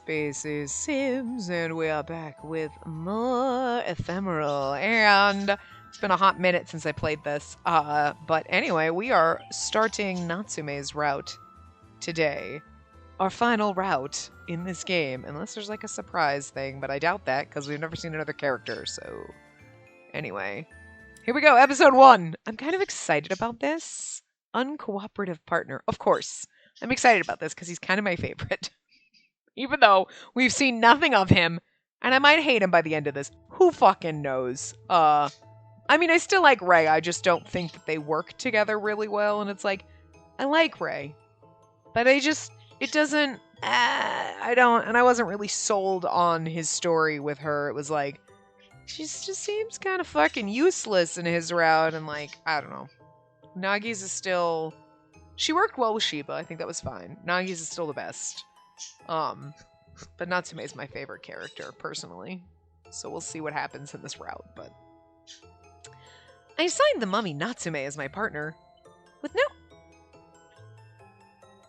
Spacey Sims, and we are back with more Ephemeral. And it's been a hot minute since I played this. But anyway, we are starting Natsume's route today. Our final route in this game, unless there's like a surprise thing, but I doubt that because we've never seen another character, so... Anyway, here we go, episode 1! I'm kind of excited about this. Uncooperative partner. Of course. I'm excited about this because he's kind of my favorite. Even though we've seen nothing of him, and I might hate him by the end of this. Who fucking knows? I mean, I still like Ray, I just don't think that they work together really well, and it's like, I like Ray. But it doesn't, and I wasn't really sold on his story with her. It was like, she just seems kind of fucking useless in his route, and like, I don't know. Nagi's is still, she worked well with Shiba, I think that was fine. Nagi's is still the best. But Natsume is my favorite character, personally. So we'll see what happens in this route, but... I assigned the mummy Natsume as my partner.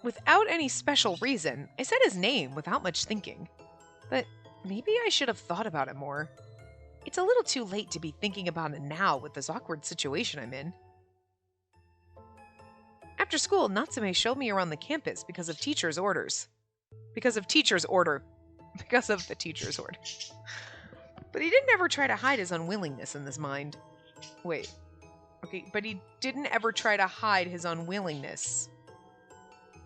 Without any special reason. I said his name without much thinking. But maybe I should have thought about it more. It's a little too late to be thinking about it now with this awkward situation I'm in. After school, Natsume showed me around the campus because of teacher's orders. Because of the teacher's order. But he didn't ever try to hide his unwillingness in this mind. Wait. Okay, but he didn't ever try to hide his unwillingness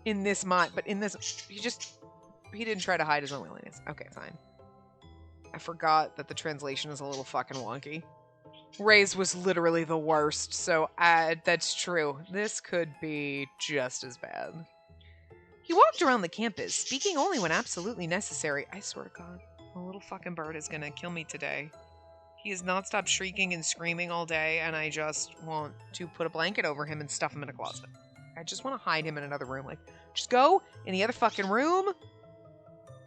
in this mind. But in this, he didn't try to hide his unwillingness. Okay, fine. I forgot that the translation is a little fucking wonky. Ray's was literally the worst, so that's true. This could be just as bad. He walked around the campus, speaking only when absolutely necessary. I swear to God, the little fucking bird is gonna kill me today. He has not stopped shrieking and screaming all day, and I just want to put a blanket over him and stuff him in a closet. I just want to hide him in another room. Like, just go in the other fucking room.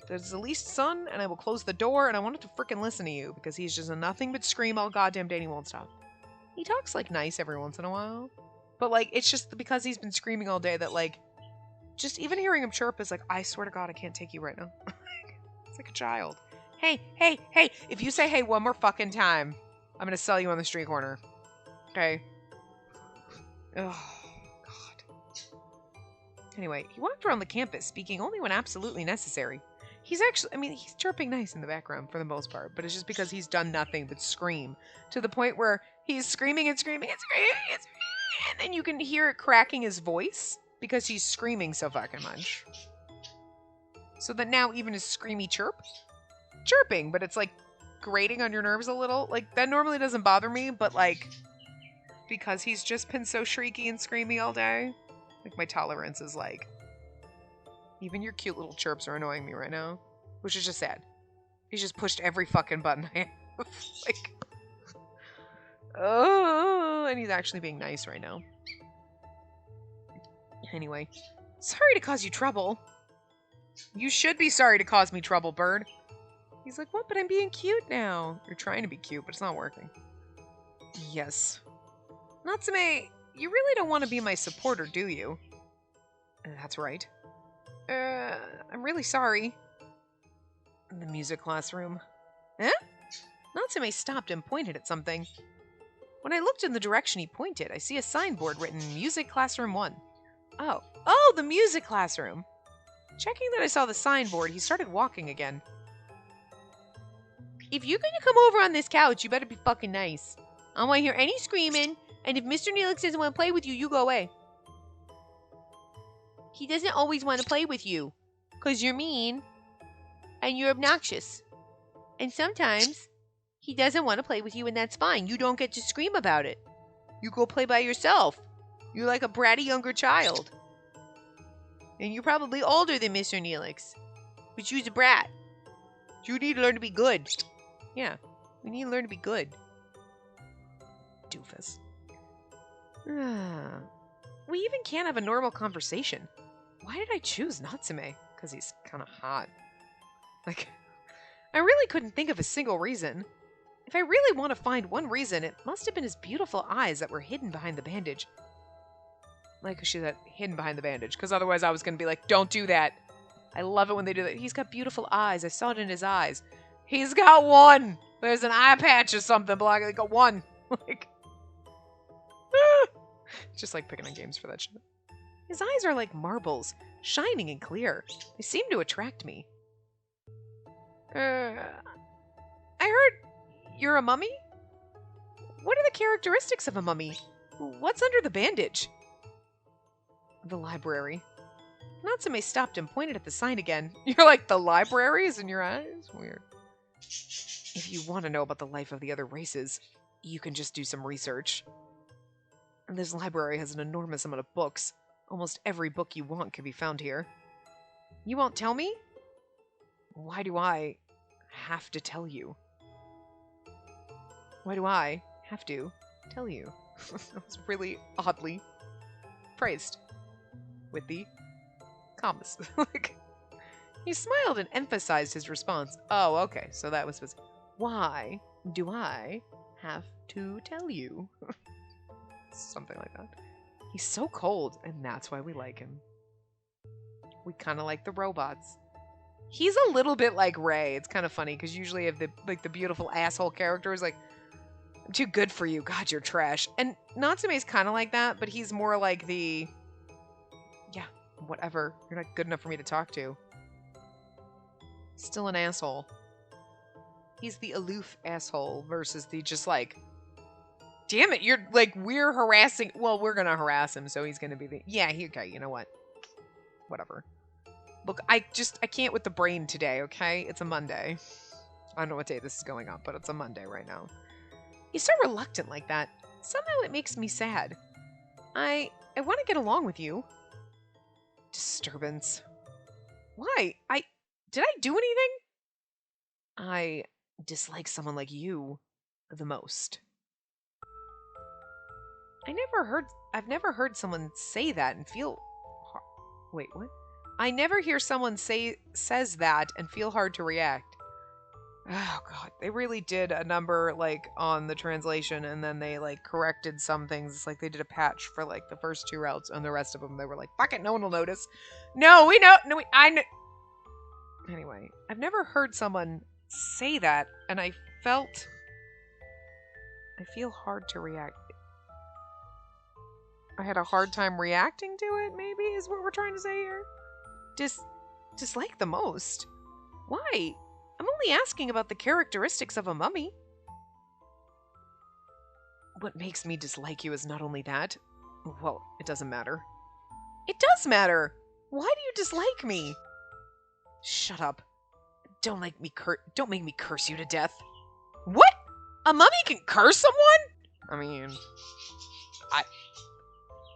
There's the least sun, and I will close the door, and I want it to freaking listen to you, because he's just a nothing but scream all goddamn day and he won't stop. He talks, like, nice every once in a while. But, like, it's just because he's been screaming all day that, like, just even hearing him chirp is like, I swear to God, I can't take you right now. It's like a child. Hey, hey, hey, if you say hey one more fucking time, I'm gonna sell you on the street corner. Okay? Oh, God. Anyway, he walked around the campus, speaking only when absolutely necessary. He's chirping nice in the background for the most part, but it's just because he's done nothing but scream. To the point where he's screaming and screaming and screaming and screaming, and then you can hear it cracking his voice. Because he's screaming so fucking much. So that now even his screamy chirping, but it's like grating on your nerves a little. Like, that normally doesn't bother me, but like, because he's just been so shrieky and screamy all day, like my tolerance is like, even your cute little chirps are annoying me right now. Which is just sad. He's just pushed every fucking button I have. Like, oh, and he's actually being nice right now. Anyway, sorry to cause you trouble. You should be sorry to cause me trouble, bird. He's like, what? But I'm being cute now. You're trying to be cute, but it's not working. Yes. Natsume, you really don't want to be my supporter, do you? That's right. I'm really sorry. In the music classroom. Eh? Natsume stopped and pointed at something. When I looked in the direction he pointed, I see a signboard written Music Classroom 1. Oh, the music classroom. Checking that I saw the signboard, he started walking again. If you're gonna come over on this couch, you better be fucking nice. I don't want to hear any screaming, and if Mr. Neelix doesn't want to play with you, you go away. He doesn't always want to play with you, because you're mean, and you're obnoxious. And sometimes, he doesn't want to play with you, and that's fine. You don't get to scream about it. You go play by yourself. You're like a bratty younger child. And you're probably older than Mr. Neelix. But you're a brat. You need to learn to be good. Yeah, we need to learn to be good. Doofus. We even can't have a normal conversation. Why did I choose Natsume? Because he's kind of hot. Like, I really couldn't think of a single reason. If I really want to find one reason, it must have been his beautiful eyes that were hidden behind the bandage. Like, she said, hidden behind the bandage. Because otherwise I was going to be like, don't do that. I love it when they do that. He's got beautiful eyes. I saw it in his eyes. He's got one. There's an eye patch or something blocking. Like, got one. Like, just like picking on games for that shit. His eyes are like marbles, shining and clear. They seem to attract me. I heard you're a mummy? What are the characteristics of a mummy? What's under the bandage? The library. Natsume stopped and pointed at the sign again. You're like, the library is in your eyes? Weird. If you want to know about the life of the other races, you can just do some research. And this library has an enormous amount of books. Almost every book you want can be found here. You won't tell me? Why do I have to tell you? Why do I have to tell you? That was really oddly phrased. With the commas. Like, he smiled and emphasized his response. Oh, okay, so that was supposed. Why do I have to tell you? Something like that. He's so cold, and that's why we like him. We kind of like the robots. He's a little bit like Ray. It's kind of funny because usually if the beautiful asshole character is like, I'm too good for you. God, you're trash. And Natsume's kind of like that, but he's more like the, yeah, whatever. You're not good enough for me to talk to. Still an asshole. He's the aloof asshole versus the just like, damn it, you're like, we're harassing. Well, we're going to harass him, so he's going to be the, yeah, okay, you know what? Whatever. Look, I can't with the brain today, okay? It's a Monday. I don't know what day this is going on, but it's a Monday right now. He's so reluctant like that. Somehow it makes me sad. I want to get along with you. Disturbance. Why? Did I do anything? I dislike someone like you the most. I've never heard someone say that and feel wait, what? I never hear someone says that and feel hard to react. Oh god, they really did a number like on the translation, and then they like corrected some things. It's like they did a patch for like the first 2 routes, and the rest of them they were like, fuck it, no one will notice. No, we know. No, I know. Anyway, I've never heard someone say that, and I feel hard to react. I had a hard time reacting to it, maybe, is what we're trying to say here. Dislike the most? Why? I'm only asking about the characteristics of a mummy. What makes me dislike you is not only that. Well, it doesn't matter. It does matter! Why do you dislike me? Shut up. Don't make me curse you to death. What? A mummy can curse someone? I mean,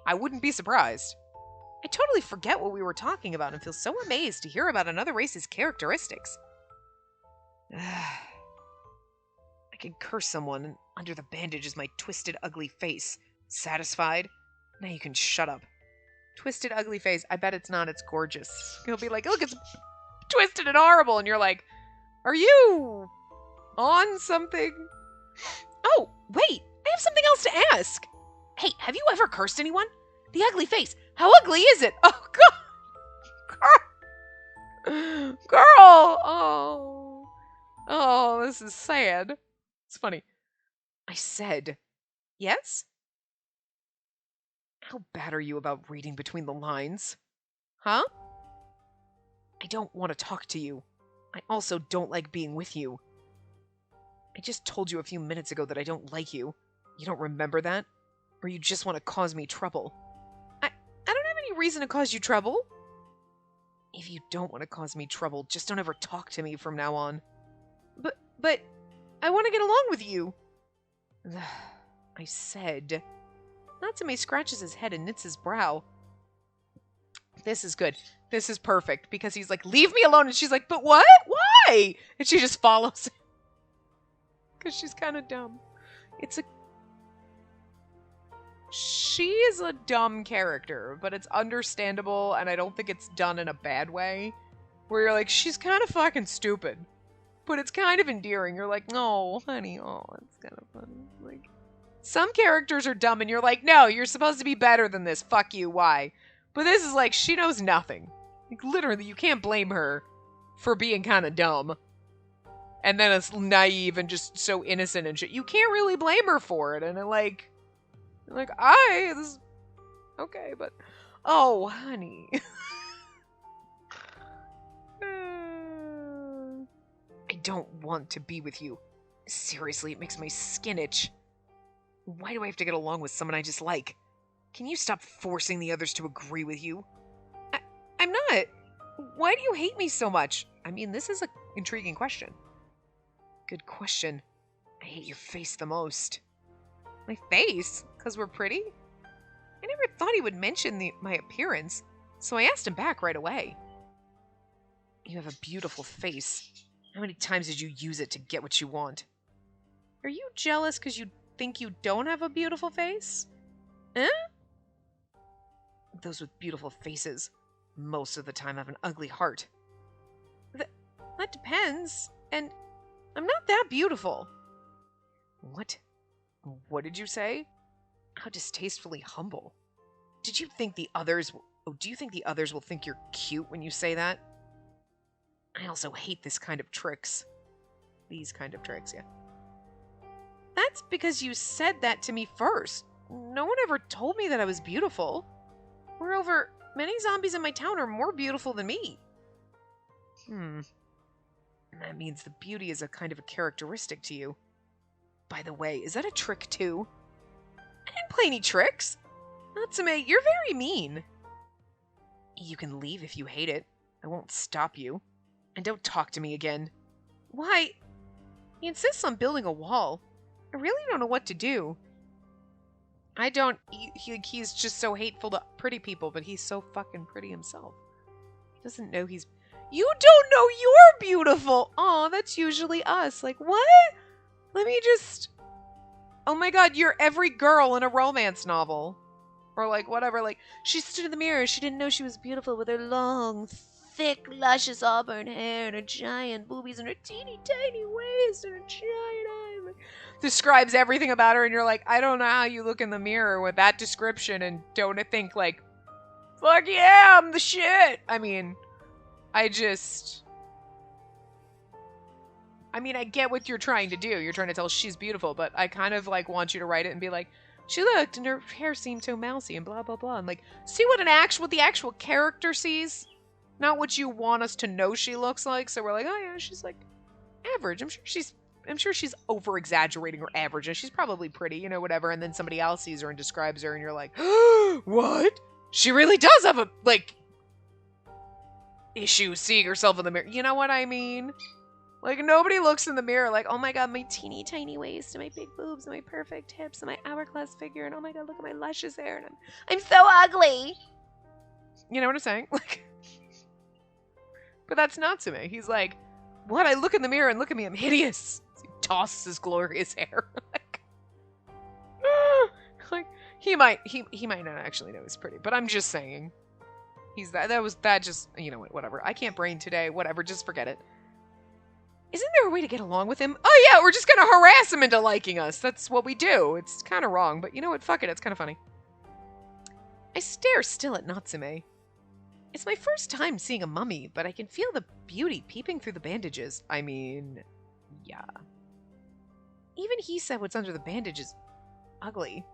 I wouldn't be surprised. I totally forget what we were talking about and feel so amazed to hear about another race's characteristics. I can curse someone, and under the bandage is my twisted, ugly face. Satisfied? Now you can shut up. Twisted, ugly face. I bet it's not. It's gorgeous. He'll be like, look, it's twisted and horrible. And you're like, are you on something? Oh, wait. I have something else to ask. Hey, have you ever cursed anyone? The ugly face. How ugly is it? Oh, God. Girl. Oh. Oh, this is sad. It's funny. I said, yes? How bad are you about reading between the lines? Huh? I don't want to talk to you. I also don't like being with you. I just told you a few minutes ago that I don't like you. You don't remember that? Or you just want to cause me trouble? I don't have any reason to cause you trouble. If you don't want to cause me trouble, just don't ever talk to me from now on. But I want to get along with you. I said. Natsume scratches his head and knits his brow. This is good. This is perfect, because he's like, leave me alone. And she's like, but what? Why? And she just follows him. Because she's kind of dumb. She is a dumb character, but it's understandable, and I don't think it's done in a bad way. Where you're like, she's kind of fucking stupid. But it's kind of endearing. You're like, oh, honey, oh, it's kind of funny. Like, some characters are dumb, and you're like, no, you're supposed to be better than this. Fuck you, why? But this is like, she knows nothing. Like, literally, you can't blame her for being kind of dumb. And then it's naive and just so innocent and shit. You can't really blame her for it. And this okay, but oh, honey. I don't want to be with you. Seriously, it makes my skin itch. Why do I have to get along with someone I just like? Can you stop forcing the others to agree with you? I'm not. Why do you hate me so much? I mean, this is an intriguing question. Good question. I hate your face the most. My face? Because we're pretty? I never thought he would mention my appearance, so I asked him back right away. You have a beautiful face. How many times did you use it to get what you want? Are you jealous because you think you don't have a beautiful face? Eh? Those with beautiful faces most of the time have an ugly heart. That depends, and I'm not that beautiful. What? What did you say? How distastefully humble. Do you think the others will think you're cute when you say that? I also hate this kind of tricks. These kind of tricks, yeah. That's because you said that to me first. No one ever told me that I was beautiful. Moreover, many zombies in my town are more beautiful than me. That means the beauty is a kind of a characteristic to you. By the way, is that a trick too? I didn't play any tricks. Natsume, you're very mean. You can leave if you hate it. I won't stop you. And don't talk to me again. Why? He insists on building a wall. I really don't know what to do. I don't... He's just so hateful to pretty people, but he's so fucking pretty himself. He doesn't know he's... You don't know you're beautiful! Aw, that's usually us. Like, what? Let me just... Oh my god, you're every girl in a romance novel. Or like, whatever, like, she stood in the mirror, she didn't know she was beautiful with her long, thick, luscious auburn hair and her giant boobies and her teeny tiny waist and her giant eye. Like, describes everything about her, and you're like, I don't know how you look in the mirror with that description and don't think like, fuck yeah, I'm the shit. I mean, I get what you're trying to do. You're trying to tell she's beautiful, but I kind of like want you to write it and be like, she looked and her hair seemed so mousy and blah blah blah, and like see what the actual character sees, not what you want us to know she looks like. So we're like, oh yeah, she's like average. I'm sure she's over exaggerating her average, and she's probably pretty, you know, whatever. And then somebody else sees her and describes her, and you're like, what? She really does have a like issue seeing herself in the mirror. You know what I mean? Like, nobody looks in the mirror like, oh my god, my teeny tiny waist and my big boobs and my perfect hips and my hourglass figure and oh my god, look at my luscious hair and I'm so ugly. You know what I'm saying? Like, but that's Natsume. He's like, what? I look in the mirror and look at me, I'm hideous. So he tosses his glorious hair. like he might not actually know he's pretty, but I'm just saying. He's that just, you know what, whatever. I can't brain today, whatever, just forget it. Isn't there a way to get along with him? Oh yeah, we're just gonna harass him into liking us. That's what we do. It's kind of wrong, but you know what? Fuck it, it's kind of funny. I stare still at Natsume. It's my first time seeing a mummy, but I can feel the beauty peeping through the bandages. I mean, yeah. Even he said what's under the bandage is ugly.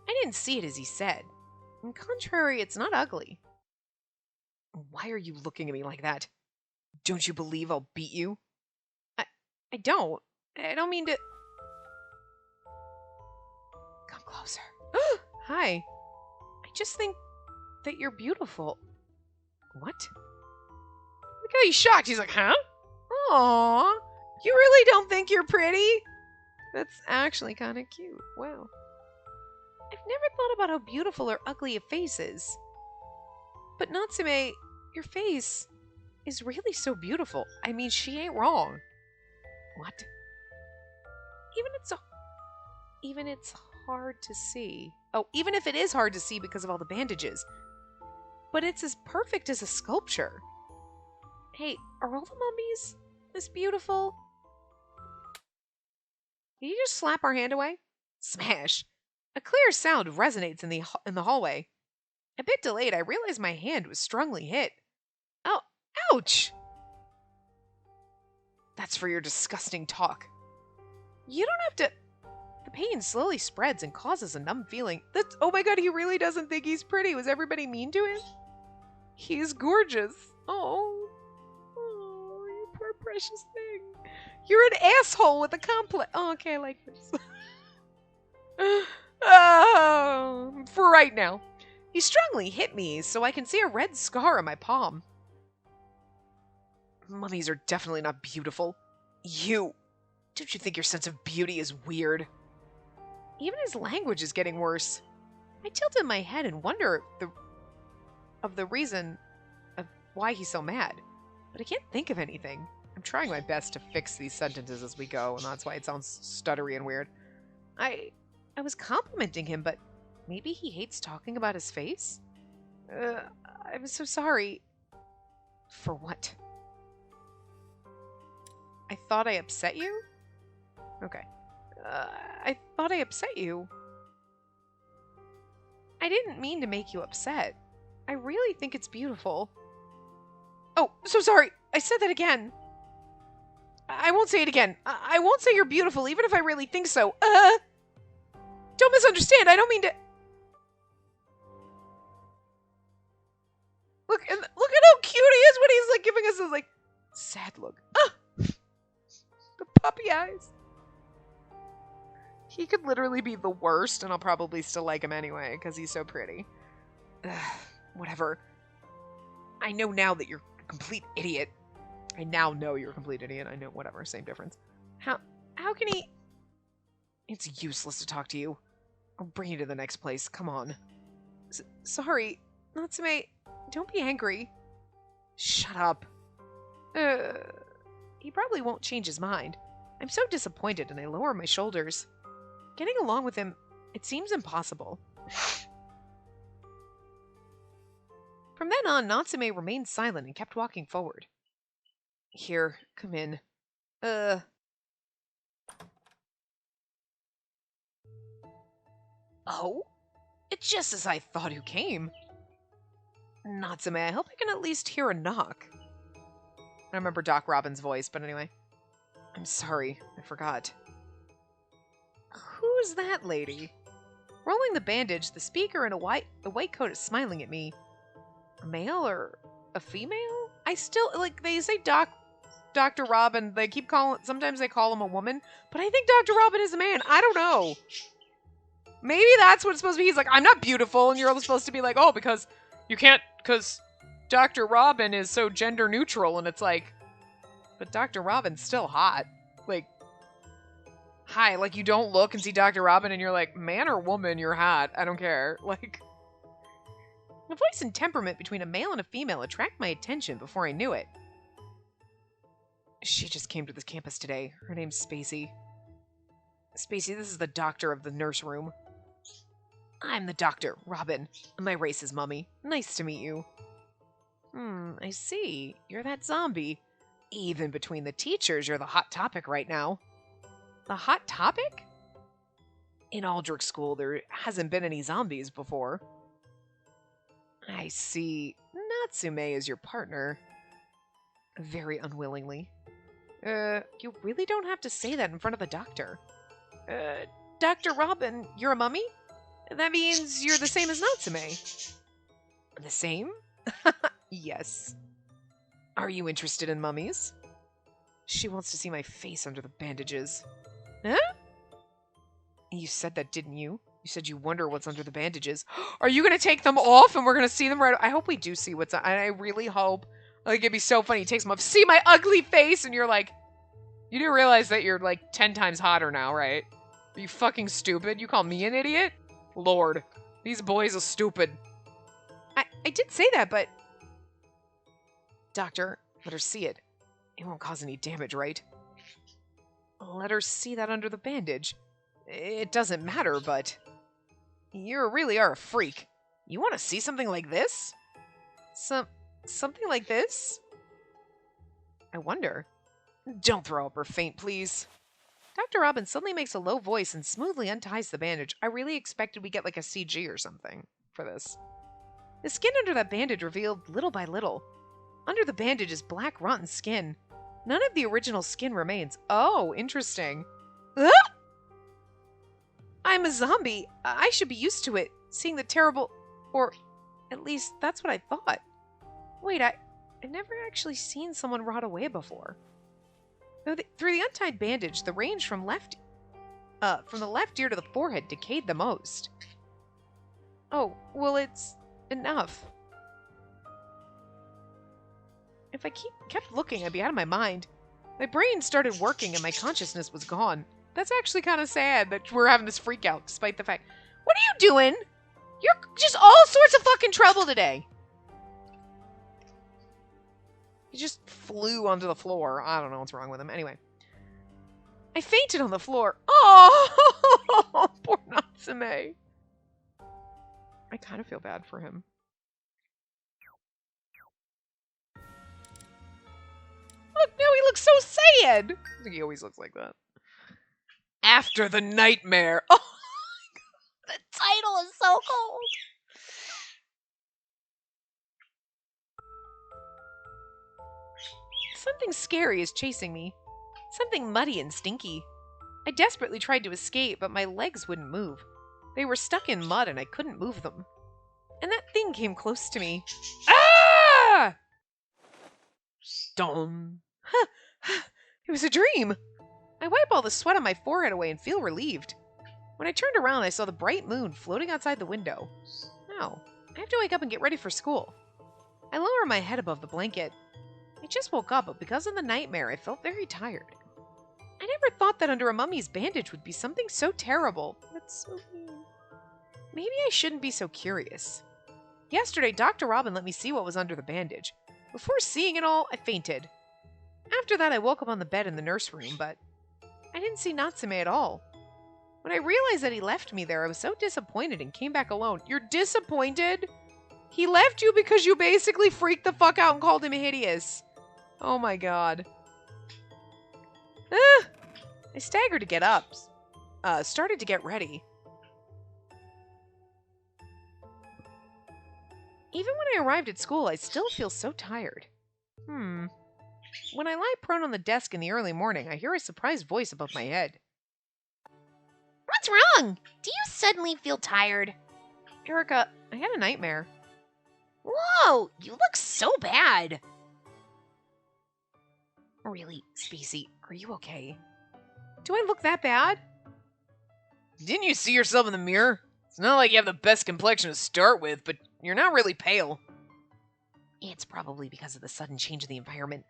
I didn't see it as he said. On the contrary, it's not ugly. Why are you looking at me like that? Don't you believe I'll beat you? I don't. I don't mean to... Come closer. Hi. I just think that you're beautiful. What? Look how he's shocked. He's like, huh? Aww. You really don't think you're pretty? That's actually kind of cute. Wow. I've never thought about how beautiful or ugly a face is. But Natsume, your face is really so beautiful. I mean, she ain't wrong. What? Even it's hard to see. Oh, even if it is hard to see because of all the bandages. But it's as perfect as a sculpture. Hey, are all the mummies this beautiful? Did you just slap our hand away? Smash. A clear sound resonates in the hallway. A bit delayed, I realized my hand was strongly hit. Oh, ouch! That's for your disgusting talk. You don't have to... The pain slowly spreads and causes a numb feeling. That's... Oh my god, he really doesn't think he's pretty. Was everybody mean to him? He's gorgeous. Oh. Oh, you poor precious thing. You're an asshole with a complex. Oh, okay, I like this. Oh, for right now. He strongly hit me, so I can see a red scar on my palm. Mummies are definitely not beautiful. You. Don't you think your sense of beauty is weird? Even his language is getting worse. I tilted my head and wonder of the reason of why he's so mad. But I can't think of anything. I'm trying my best to fix these sentences as we go, and that's why it sounds stuttery and weird. I was complimenting him, but maybe he hates talking about his face? I'm so sorry. For what? I thought I upset you? Okay. I thought I upset you. I didn't mean to make you upset. I really think it's beautiful. Oh, so sorry. I said that again. I won't say it again. I won't say you're beautiful, even if I really think so. Don't misunderstand. I don't mean to... Look at how cute he is when he's, like, giving us this, like, sad look. The puppy eyes. He could literally be the worst, and I'll probably still like him anyway, because he's so pretty. Whatever. I know now that you're a complete idiot. I now know you're a complete idiot. I know, whatever, same difference. How can he... It's useless to talk to you. I'll bring you to the next place. Come on. Sorry. Natsume, don't be angry. Shut up. He probably won't change his mind. I'm so disappointed, and I lower my shoulders. Getting along with him, it seems impossible. From then on, Natsume remained silent and kept walking forward. Here, come in. Oh? It's just as I thought who came. Natsume, I hope I can at least hear a knock. I remember Doc Robin's voice, but anyway. I'm sorry, I forgot. Who's that lady? Rolling the bandage, the speaker in a white coat is smiling at me. A male or a female? I still, like, they say Dr. Robin, they keep calling, sometimes they call him a woman, but I think Dr. Robin is a man. I don't know. Maybe that's what it's supposed to be. He's like, I'm not beautiful, and you're supposed to be like, oh, because you can't, because Dr. Robin is so gender neutral, and it's like, but Dr. Robin's still hot. Like, hi, like, you don't look and see Dr. Robin, and you're like, man or woman, you're hot. I don't care. Like, the voice and temperament between a male and a female attract my attention before I knew it. She just came to this campus today. Her name's Spacey. Spacey, this is the doctor of the nurse room. I'm the doctor, Robin. My race is Mummy. Nice to meet you. I see. You're that zombie. Even between the teachers, you're the hot topic right now. The hot topic? In Aldrich School, there hasn't been any zombies before. I see. Natsume is your partner. Very unwillingly. You really don't have to say that in front of the doctor. Dr. Robin, you're a mummy? That means you're the same as Natsume. The same? Yes. Are you interested in mummies? She wants to see my face under the bandages. Huh? You said that, didn't you? You said you wonder what's under the bandages. Are you going to take them off and we're going to see them right... I hope we do see what's... I really hope... Like, it'd be so funny. He takes them off. See my ugly face! And you're like... You do realize that you're, like, 10 times hotter now, right? Are you fucking stupid? You call me an idiot? Lord. These boys are stupid. I did say that, but... Doctor, let her see it. It won't cause any damage, right? Let her see that under the bandage. It doesn't matter, but... You really are a freak. You want to see something like this? Something like this? I wonder. Don't throw up or faint, please. Dr. Robin suddenly makes a low voice and smoothly unties the bandage. I really expected we get like a CG or something for this. The skin under that bandage revealed little by little. Under the bandage is black, rotten skin. None of the original skin remains. Oh, interesting. Ah! I'm a zombie. I should be used to it, seeing the terrible... Or, at least, that's what I thought. Wait, I've never actually seen someone rot away before. Through the untied bandage, the range from the left ear to the forehead decayed the most. Oh, well, it's enough. If I kept looking, I'd be out of my mind. My brain started working and my consciousness was gone. That's actually kind of sad that we're having this freak out, despite the fact... What are you doing? You're just all sorts of fucking trouble today. He just flew onto the floor. I don't know what's wrong with him. Anyway. I fainted on the floor. Oh, poor Natsume. I kind of feel bad for him. Look, now he looks so sad. I think he always looks like that. After the nightmare. Oh my God. The title is so cold. Something scary is chasing me. Something muddy and stinky. I desperately tried to escape, but my legs wouldn't move. They were stuck in mud and I couldn't move them. And that thing came close to me. Ah! Dum. It was a dream. I wipe all the sweat on my forehead away and feel relieved. When I turned around, I saw the bright moon floating outside the window. Oh, I have to wake up and get ready for school. I lower my head above the blanket. I just woke up, but because of the nightmare, I felt very tired. I never thought that under a mummy's bandage would be something so terrible. That's so mean. Maybe I shouldn't be so curious. Yesterday, Dr. Robin let me see what was under the bandage. Before seeing it all, I fainted. After that, I woke up on the bed in the nurse room, but I didn't see Natsume at all. When I realized that he left me there, I was so disappointed and came back alone. You're disappointed? He left you because you basically freaked the fuck out and called him hideous. Oh my God. I staggered to get up. Started to get ready. Even when I arrived at school, I still feel so tired. When I lie prone on the desk in the early morning, I hear a surprised voice above my head. What's wrong? Do you suddenly feel tired? Erica, I had a nightmare. Whoa, you look so bad. Really, Spacey, are you okay? Do I look that bad? Didn't you see yourself in the mirror? It's not like you have the best complexion to start with, but you're not really pale. It's probably because of the sudden change of the environment.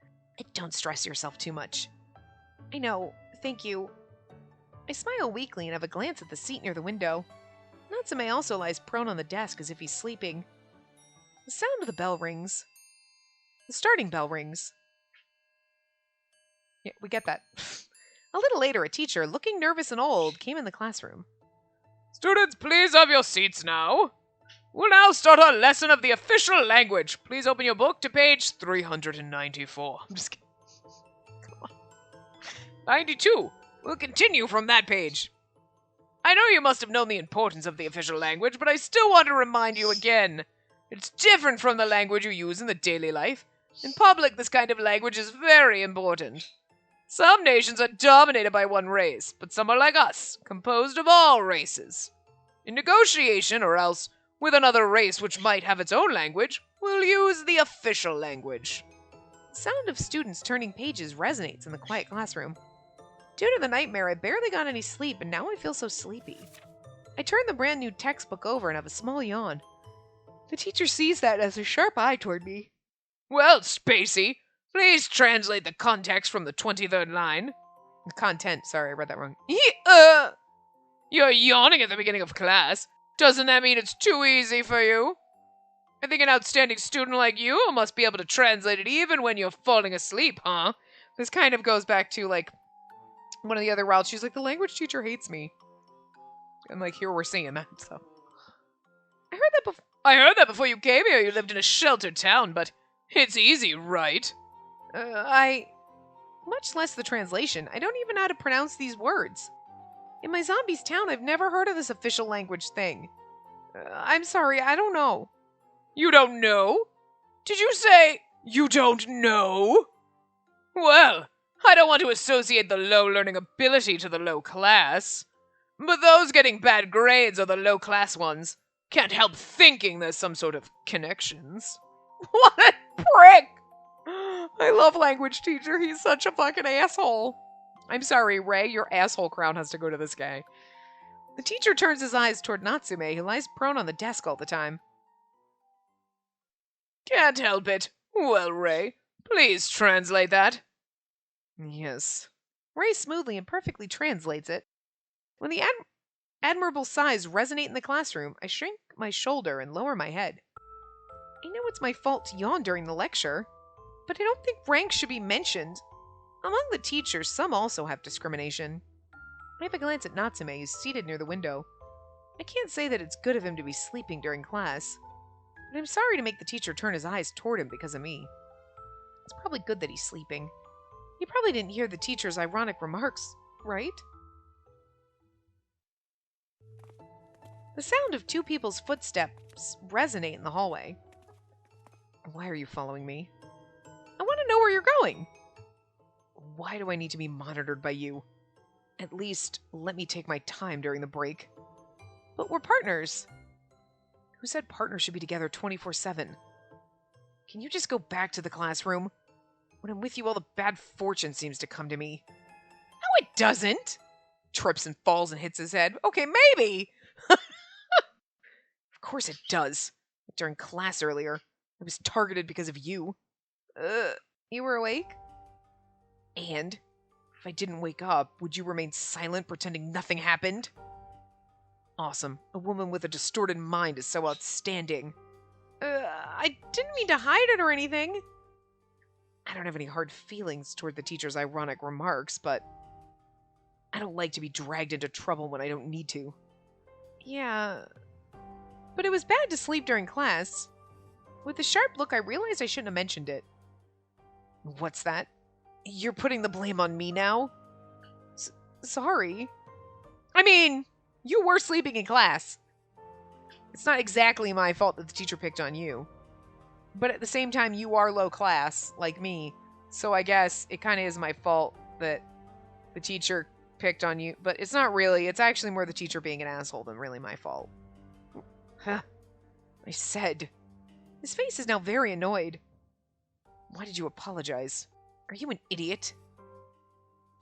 Don't stress yourself too much. I know, thank you. I smile weakly and have a glance at the seat near the window. Natsume also lies prone on the desk as if he's sleeping. The sound of the bell rings. The starting bell rings. Yeah, we get that. A little later, a teacher, looking nervous and old, came in the classroom. Students, please have your seats now. We'll now start our lesson of the official language. Please open your book to page 394. I'm just kidding. Come on. 92. We'll continue from that page. I know you must have known the importance of the official language, but I still want to remind you again. It's different from the language you use in the daily life. In public, this kind of language is very important. Some nations are dominated by one race, but some are like us, composed of all races. In negotiation, or else with another race which might have its own language, we'll use the official language. The sound of students turning pages resonates in the quiet classroom. Due to the nightmare, I barely got any sleep, and now I feel so sleepy. I turn the brand new textbook over and have a small yawn. The teacher sees that as a sharp eye toward me. Well, Spacey, please translate the context from the 23rd line. Content, sorry, I read that wrong. You're yawning at the beginning of class. Doesn't that mean it's too easy for you? I think an outstanding student like you must be able to translate it even when you're falling asleep, huh? This kind of goes back to, like, one of the other routes. She's like, the language teacher hates me. And, like, here we're seeing that, so. I heard that before you came here. You lived in a sheltered town, but it's easy, right? Much less the translation. I don't even know how to pronounce these words. In my zombies town, I've never heard of this official language thing. I'm sorry, I don't know. You don't know? Did you say You don't know? Well, I don't want to associate the low learning ability to the low class. But those getting bad grades are the low class ones. Can't help thinking there's some sort of connections. What a prick! I love language teacher. He's such a fucking asshole. I'm sorry, Ray. Your asshole crown has to go to this guy. The teacher turns his eyes toward Natsume, who lies prone on the desk all the time. Can't help it. Well, Ray, please translate that. Yes. Ray smoothly and perfectly translates it. When the admirable sighs resonate in the classroom, I shrink my shoulder and lower my head. I know it's my fault to yawn during the lecture, but I don't think rank should be mentioned. Among the teachers, some also have discrimination. I have a glance at Natsume, who's seated near the window. I can't say that it's good of him to be sleeping during class, but I'm sorry to make the teacher turn his eyes toward him because of me. It's probably good that he's sleeping. He probably didn't hear the teacher's ironic remarks, right? The sound of two people's footsteps resonate in the hallway. Why are you following me? I want to know where you're going. Why do I need to be monitored by you? At least, let me take my time during the break. But we're partners. Who said partners should be together 24/7? Can you just go back to the classroom? When I'm with you, all the bad fortune seems to come to me. No, it doesn't! Trips and falls and hits his head. Okay, maybe! Of course it does. During class earlier, I was targeted because of you. You were awake? And if I didn't wake up, would you remain silent, pretending nothing happened? Awesome. A woman with a distorted mind is so outstanding. I didn't mean to hide it or anything. I don't have any hard feelings toward the teacher's ironic remarks, but I don't like to be dragged into trouble when I don't need to. Yeah, but it was bad to sleep during class. With a sharp look, I realized I shouldn't have mentioned it. What's that? You're putting the blame on me now? Sorry. I mean, you were sleeping in class. It's not exactly my fault that the teacher picked on you. But at the same time, you are low class, like me. So I guess it kind of is my fault that the teacher picked on you. But it's not really. It's actually more the teacher being an asshole than really my fault. Huh. I said. His face is now very annoyed. Why did you apologize? Are you an idiot?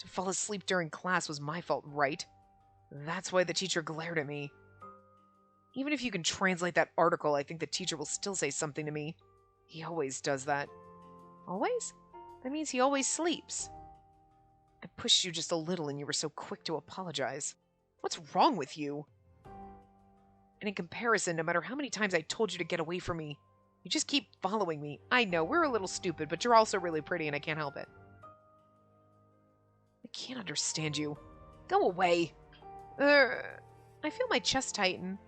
To fall asleep during class was my fault, right? That's why the teacher glared at me. Even if you can translate that article, I think the teacher will still say something to me. He always does that. Always? That means he always sleeps. I pushed you just a little and you were so quick to apologize. What's wrong with you? And in comparison, no matter how many times I told you to get away from me, you just keep following me. I know, we're a little stupid, but you're also really pretty and I can't help it. I can't understand you. Go away. I feel my chest tighten.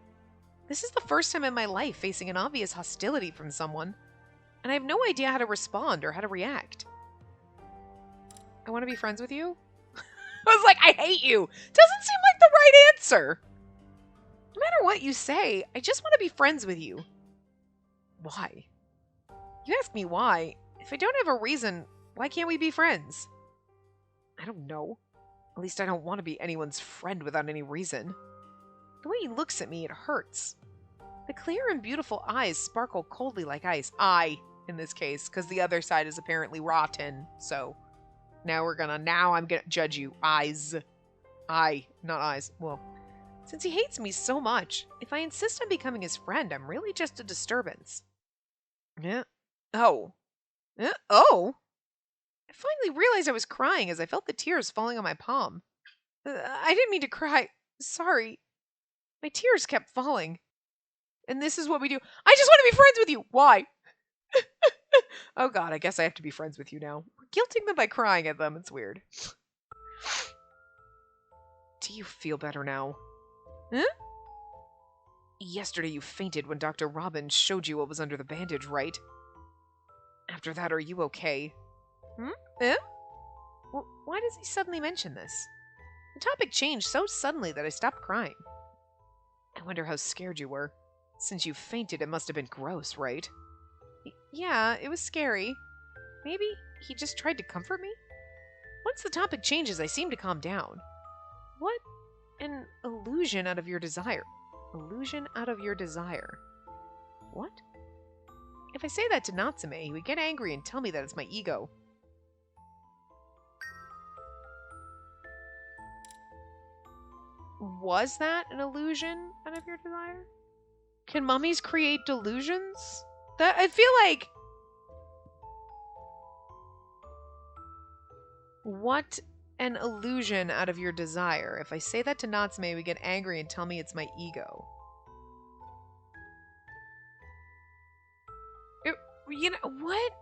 This is the first time in my life facing an obvious hostility from someone, and I have no idea how to respond or how to react. I want to be friends with you? I was like, I hate you. Doesn't seem like the right answer. No matter what you say, I just want to be friends with you. Why? You ask me why. If I don't have a reason, why can't we be friends? I don't know. At least I don't want to be anyone's friend without any reason. The way he looks at me, it hurts. The clear and beautiful eyes sparkle coldly like ice. In this case, because the other side is apparently rotten. So, now I'm gonna judge you. Eyes. Not eyes. Well, since he hates me so much, if I insist on becoming his friend, I'm really just a disturbance. Yeah. Oh. Oh? I finally realized I was crying as I felt the tears falling on my palm. I didn't mean to cry. Sorry. My tears kept falling. And this is what we do. I just want to be friends with you. Why? Oh god, I guess I have to be friends with you now. We're guilting them by crying at them. It's weird. Do you feel better now? Huh? Yesterday you fainted when Dr. Robbins showed you what was under the bandage, right? After that, are you okay? Eh? Well, why does he suddenly mention this? The topic changed so suddenly that I stopped crying. I wonder how scared you were. Since you fainted, it must have been gross, right? Yeah, it was scary. Maybe he just tried to comfort me? Once the topic changes, I seem to calm down. What an illusion out of your desire. Illusion out of your desire. What? If I say that to Natsume, he would get angry and tell me that it's my ego. Was that an illusion out of your desire? Can mummies create delusions? That I feel like... What an illusion out of your desire. If I say that to Natsume, we get angry and tell me it's my ego. You know, what?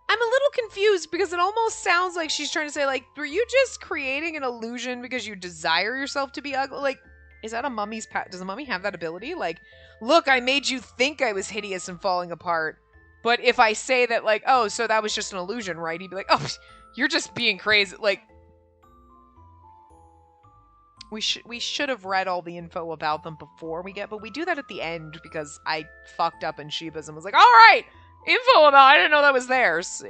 I'm a little confused because it almost sounds like she's trying to say, like, were you just creating an illusion because you desire yourself to be ugly? Like, is that a mummy's does a mummy have that ability? Like, look, I made you think I was hideous and falling apart. But if I say that, like, oh, so that was just an illusion, right? He'd be like, oh, you're just being crazy. Like, we should have read all the info about them before we get, but we do that at the end because I fucked up in Shiba's and was like, all right, info about, I didn't know that was there. So,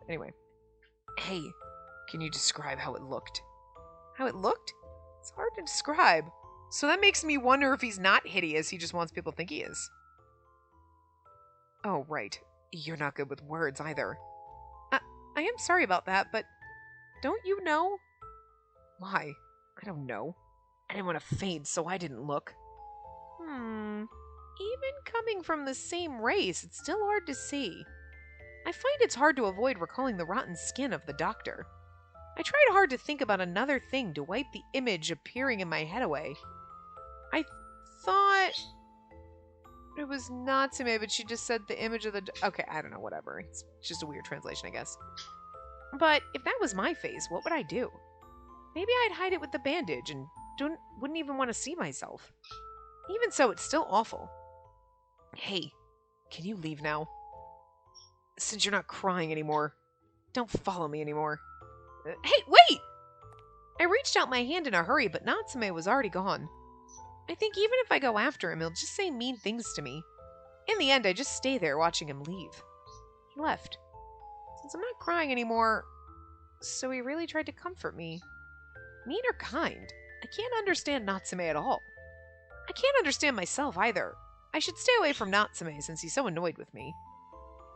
anyway. Hey, can you describe how it looked? How it looked? It's hard to describe. So that makes me wonder if he's not hideous, he just wants people to think he is. Oh, right. You're not good with words either. I am sorry about that, but don't you know? Why? I don't know. I didn't want to faint, so I didn't look. Even coming from the same race, it's still hard to see. I find it's hard to avoid recalling the rotten skin of the doctor. I tried hard to think about another thing to wipe the image appearing in my head away. I thought it was Natsume, but she just said the image of the... Okay, I don't know, whatever. It's just a weird translation, I guess. But if that was my face, what would I do? Maybe I'd hide it with the bandage and wouldn't even want to see myself. Even so, it's still awful. Hey, can you leave now? Since you're not crying anymore, don't follow me anymore. Hey, wait! I reached out my hand in a hurry, but Natsume was already gone. I think even if I go after him, he'll just say mean things to me. In the end, I just stay there watching him leave. He left. Since I'm not crying anymore, so he really tried to comfort me. Mean or kind? I can't understand Natsume at all. I can't understand myself either. I should stay away from Natsume since he's so annoyed with me.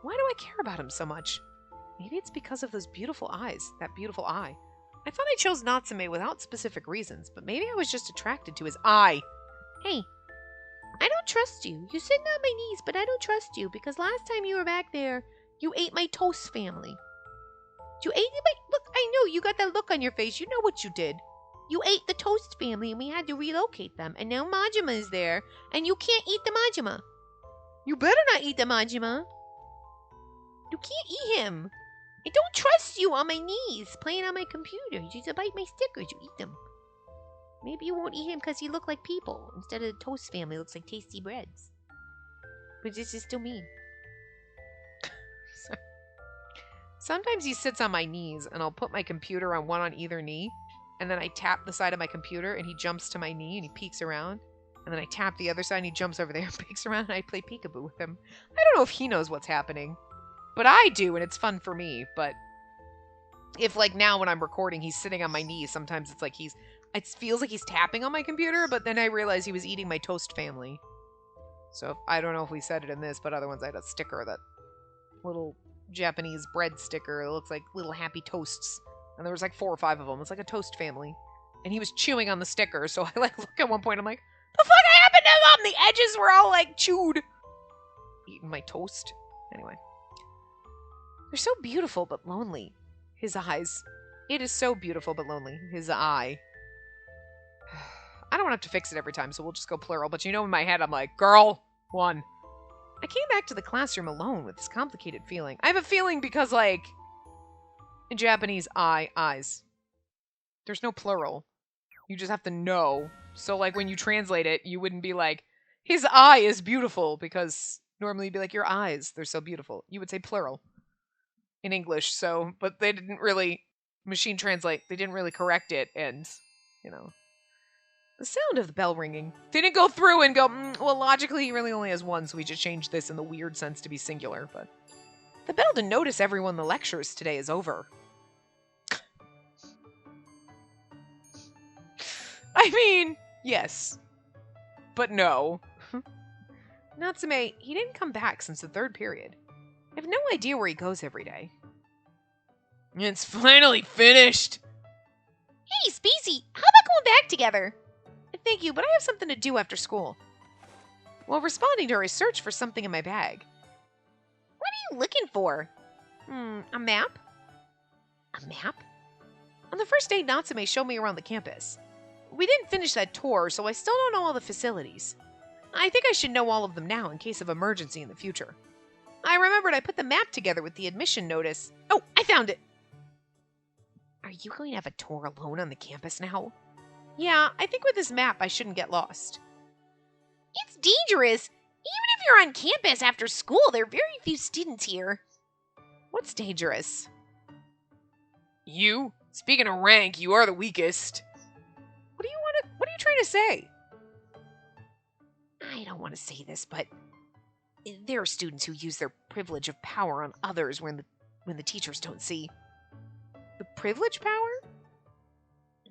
Why do I care about him so much? Maybe it's because of those beautiful eyes, that beautiful eye. I thought I chose Natsume without specific reasons, but maybe I was just attracted to his eye. Hey, I don't trust you. You're sitting on my knees, but I don't trust you because last time you were back there, you ate my toast family. You ate my... Look, I know, you got that look on your face. You know what you did. You ate the toast family and we had to relocate them. And now Majima is there and you can't eat the Majima. You better not eat the Majima. You can't eat him. I don't trust you on my knees playing on my computer. You just bite my stickers. You eat them. Maybe you won't eat him because he look like people instead of the toast family looks like tasty breads. But this is still mean. Sometimes he sits on my knees and I'll put my computer on one on either knee. And then I tap the side of my computer and he jumps to my knee and he peeks around. And then I tap the other side and he jumps over there and peeks around and I play peekaboo with him. I don't know if he knows what's happening. But I do and it's fun for me. But if like now when I'm recording he's sitting on my knee, sometimes it's like it feels like he's tapping on my computer, but then I realized he was eating my toast family. So I don't know if we said it in this, but other ones I had a sticker, that little Japanese bread sticker. It looks like little happy toasts. And there was like 4 or 5 of them. It's like a toast family. And he was chewing on the sticker. So I like look at one point. I'm like, the fuck happened to them? The edges were all like chewed. Eating my toast. Anyway. They're so beautiful but lonely. His eyes. It is so beautiful but lonely. His eye. I don't want to have to fix it every time. So we'll just go plural. But you know in my head I'm like, girl, one. I came back to the classroom alone with this complicated feeling. I have a feeling because like... in Japanese, eyes. There's no plural. You just have to know. So, like, when you translate it, you wouldn't be like, his eye is beautiful, because normally you'd be like, your eyes, they're so beautiful. You would say plural in English, so, but they didn't really machine translate. They didn't really correct it, and, you know. The sound of the bell ringing. They didn't go through and go, well, logically, he really only has one, so we just changed this in the weird sense to be singular, but... The bell to notice everyone the lectures today is over. I mean, yes. But no. Natsume, he didn't come back since the 3rd period. I have no idea where he goes every day. It's finally finished! Hey, Spacey, how about going back together? Thank you, but I have something to do after school. While responding to her, I searched for something in my bag. What are you looking for? A map? A map? On the first day, Natsume showed me around the campus. We didn't finish that tour, so I still don't know all the facilities. I think I should know all of them now in case of emergency in the future. I remembered I put the map together with the admission notice. Oh, I found it! Are you going to have a tour alone on the campus now? Yeah, I think with this map I shouldn't get lost. It's dangerous! Even if you're on campus after school, there are very few students here. What's dangerous? You? Speaking of rank, you are the weakest. What are you trying to say? I don't want to say this, but there are students who use their privilege of power on others when the teachers don't see. The privilege power?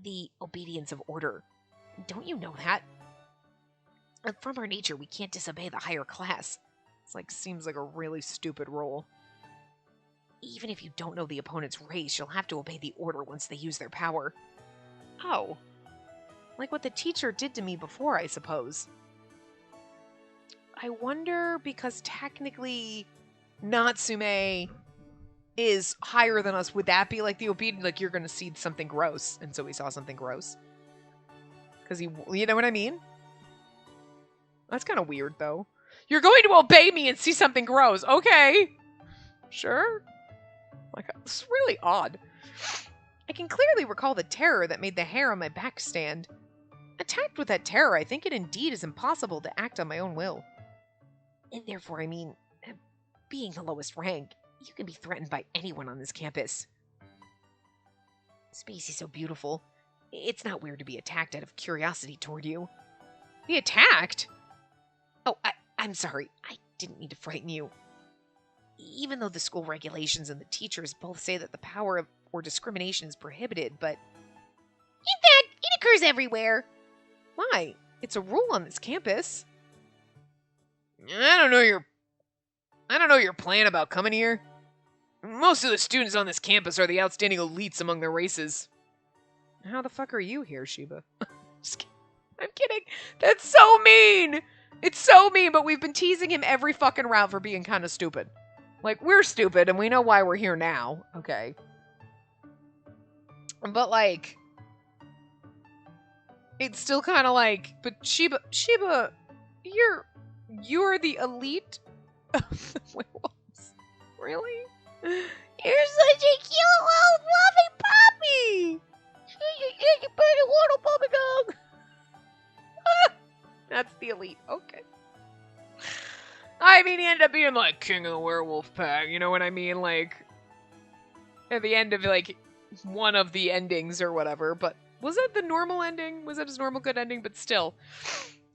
The obedience of order. Don't you know that? From our nature, we can't disobey the higher class. Seems like a really stupid rule. Even if you don't know the opponent's race, you'll have to obey the order once they use their power. Oh. Like what the teacher did to me before, I suppose. I wonder, because technically Natsume is higher than us, would that be like the obedient, like you're going to see something gross, and so he saw something gross? Because you know what I mean? That's kind of weird, though. You're going to obey me and see something gross. Okay. Sure. It's really odd. I can clearly recall the terror that made the hair on my back stand. Attacked with that terror, I think it indeed is impossible to act on my own will. And therefore, I mean, being the lowest rank, you can be threatened by anyone on this campus. Spacey's so beautiful. It's not weird to be attacked out of curiosity toward you. Be attacked? Oh, I'm sorry. I didn't mean to frighten you. Even though the school regulations and the teachers both say that the power or discrimination is prohibited, but... In fact, it occurs everywhere. Why? It's a rule on this campus. I don't know your plan about coming here. Most of the students on this campus are the outstanding elites among their races. How the fuck are you here, Shiba? I'm kidding. That's so mean. It's so mean, but we've been teasing him every fucking round for being kind of stupid. Like, we're stupid, and we know why we're here now. Okay. But, like, it's still kind of like, but Shiba, you're the elite of the werewolves. Really? You're such a cute little fluffy puppy! You pretty little puppy dog! That's the elite. Okay. I mean, he ended up being like king of the werewolf pack, you know what I mean? Like, At the end of, like, one of the endings or whatever, but was that the normal ending? Was that his normal good ending? But still,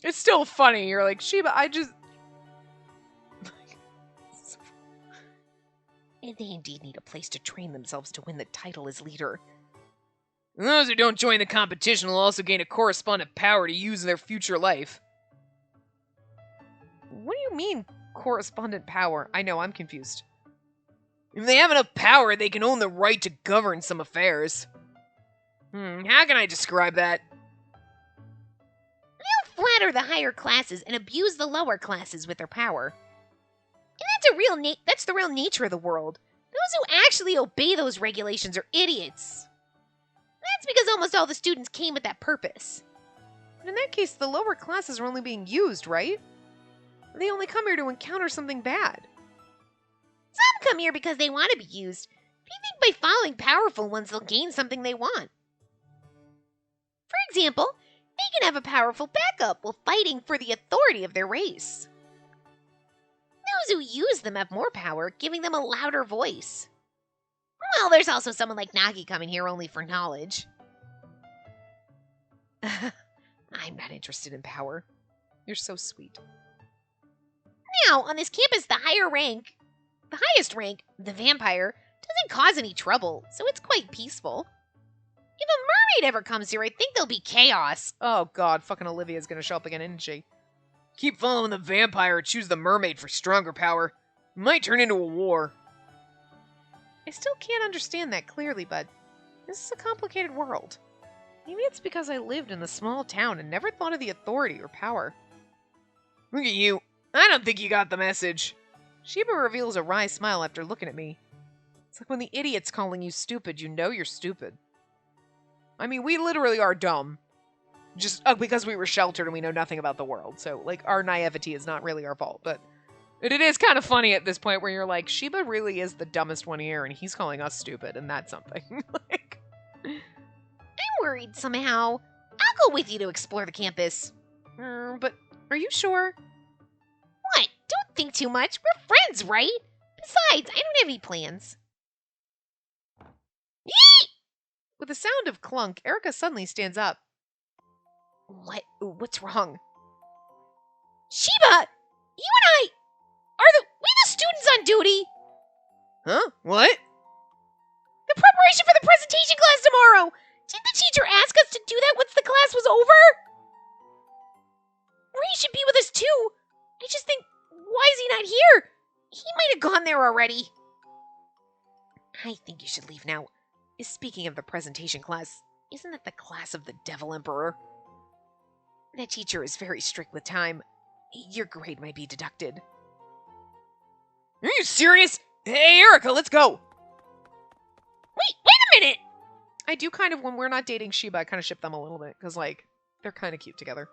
it's still funny. You're like, Shiba, I just... And they indeed need a place to train themselves to win the title as leader. and those who don't join the competition will also gain a correspondent power to use in their future life. What do you mean, correspondent power? I know, I'm confused. If they have enough power, they can own the right to govern some affairs. How can I describe that? They'll flatter the higher classes and abuse the lower classes with their power. And that's the real nature of the world. Those who actually obey those regulations are idiots. That's because almost all the students came with that purpose. But in that case, the lower classes are only being used, right? They only come here to encounter something bad. Some come here because they want to be used. They think by following powerful ones they'll gain something they want. For example, they can have a powerful backup while fighting for the authority of their race. Those who use them have more power, giving them a louder voice. Well, there's also someone like Nagi coming here only for knowledge. I'm not interested in power. You're so sweet. Now, on this campus, the higher rank The highest rank, the vampire, doesn't cause any trouble, so it's quite peaceful. If a mermaid ever comes here, I think there'll be chaos. Oh god, fucking Olivia's gonna show up again, isn't she? Keep following the vampire, choose the mermaid for stronger power. Might turn into a war. I still can't understand that clearly, but this is a complicated world. Maybe it's because I lived in a small town and never thought of the authority or power. Look at you. I don't think you got the message. Sheba reveals a wry smile after looking at me. It's like when the idiot's calling you stupid, you know you're stupid. I mean, we literally are dumb. Just because we were sheltered and we know nothing about the world. So, like, our naivety is not really our fault. But it is kind of funny at this point where you're like, Sheba really is the dumbest one here and he's calling us stupid, and that's something. Like, I'm worried somehow. I'll go with you to explore the campus. but are you sure? What? Don't think too much. We're friends, right? Besides, I don't have any plans. Yeet! With the sound of clunk, Erica suddenly stands up. What's wrong? Sheba! You and I... Are we the students on duty? Huh? What? The preparation for the presentation class tomorrow! Didn't the teacher ask us to do that once the class was over? Ray should be with us too. I just think, why is he not here? He might have gone there already. I think you should leave now. Speaking of the presentation class, isn't that the class of the Devil Emperor? That teacher is very strict with time. Your grade might be deducted. Are you serious? Hey, Erica, let's go. Wait a minute! I do kind of, when we're not dating Sheba, I kind of ship them a little bit, because, like, they're kind of cute together.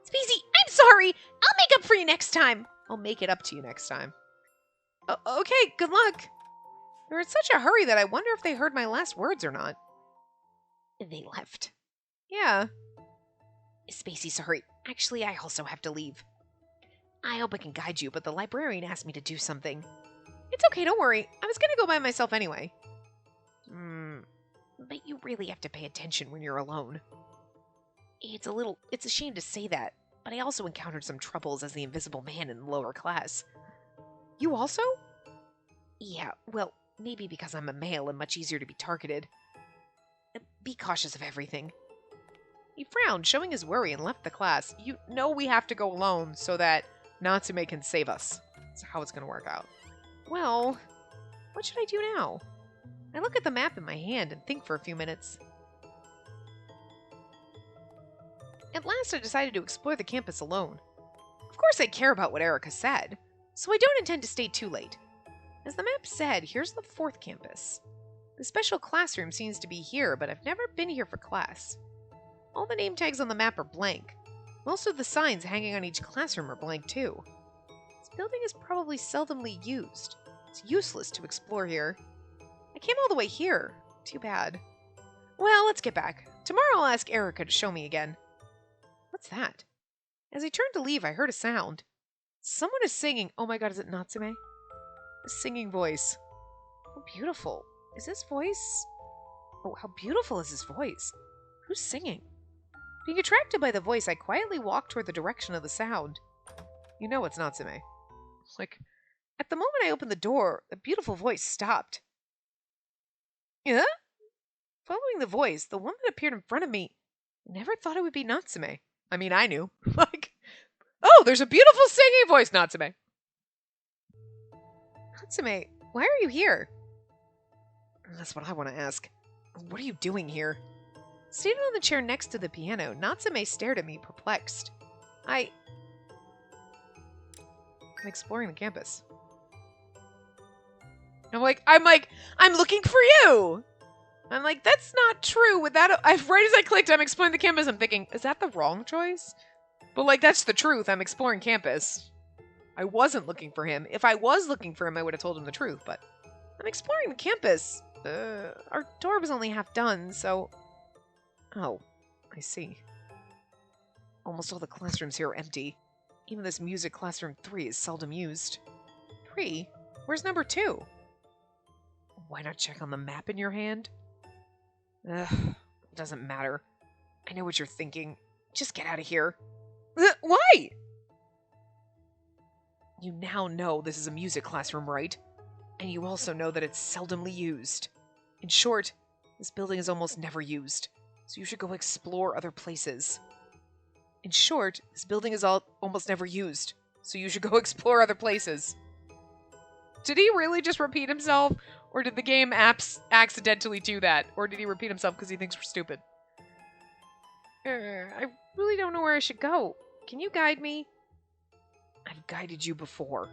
Spacey, I'm sorry. I'll make up for you next time. I'll make it up to you next time. Okay, good luck. They're in such a hurry that I wonder if they heard my last words or not. They left. Yeah. Spacey, sorry. Actually, I also have to leave. I hope I can guide you, but the librarian asked me to do something. It's okay, don't worry. I was gonna go by myself anyway. But you really have to pay attention when you're alone. It's a shame to say that, but I also encountered some troubles as the invisible man in the lower class. You also? Yeah, well, maybe because I'm a male and much easier to be targeted. Be cautious of everything. He frowned, showing his worry, and left the class. You know we have to go alone so that Natsume can save us. That's how it's going to work out. Well, what should I do now? I look at the map in my hand and think for a few minutes. At last I decided to explore the campus alone. Of course I care about what Erica said, so I don't intend to stay too late. As the map said, here's the 4th campus. The special classroom seems to be here, but I've never been here for class. All the name tags on the map are blank. Most of the signs hanging on each classroom are blank too. This building is probably seldomly used. It's useless to explore here. I came all the way here. Too bad. Well, let's get back. Tomorrow I'll ask Erica to show me again. What's that? As I turned to leave, I heard a sound. Someone is singing. Oh my god, is it Natsume? A singing voice. How beautiful. Is this voice? Oh, how beautiful is this voice? Who's singing? Being attracted by the voice, I quietly walked toward the direction of the sound. You know it's Natsume. Like, at the moment I opened the door, the beautiful voice stopped. Yeah? Following the voice, the one that appeared in front of me, never thought it would be Natsume. I mean, I knew. Like, oh, there's a beautiful singing voice, Natsume. Natsume, why are you here? That's what I want to ask. What are you doing here? Seated on the chair next to the piano, Natsume stared at me, perplexed. I'm exploring the campus. I'm looking for you! I'm like, that's not true. With that, right as I clicked, I'm exploring the campus. I'm thinking, is that the wrong choice? But like, that's the truth. I'm exploring campus. I wasn't looking for him. If I was looking for him, I would have told him the truth, but I'm exploring the campus. Our tour was only half done, so... Oh, I see. Almost all the classrooms here are empty. Even this music classroom 3 is seldom used. 3? Where's number 2? Why not check on the map in your hand? Ugh, it doesn't matter. I know what you're thinking. Just get out of here. Why? You now know this is a music classroom, right? And you also know that it's seldomly used. In short, this building is almost never used, so you should go explore other places. In short, this building is almost never used, so you should go explore other places. Did he really just repeat himself? Or did the game accidentally do that? Or did he repeat himself because he thinks we're stupid? I really don't know where I should go. Can you guide me? I've guided you before.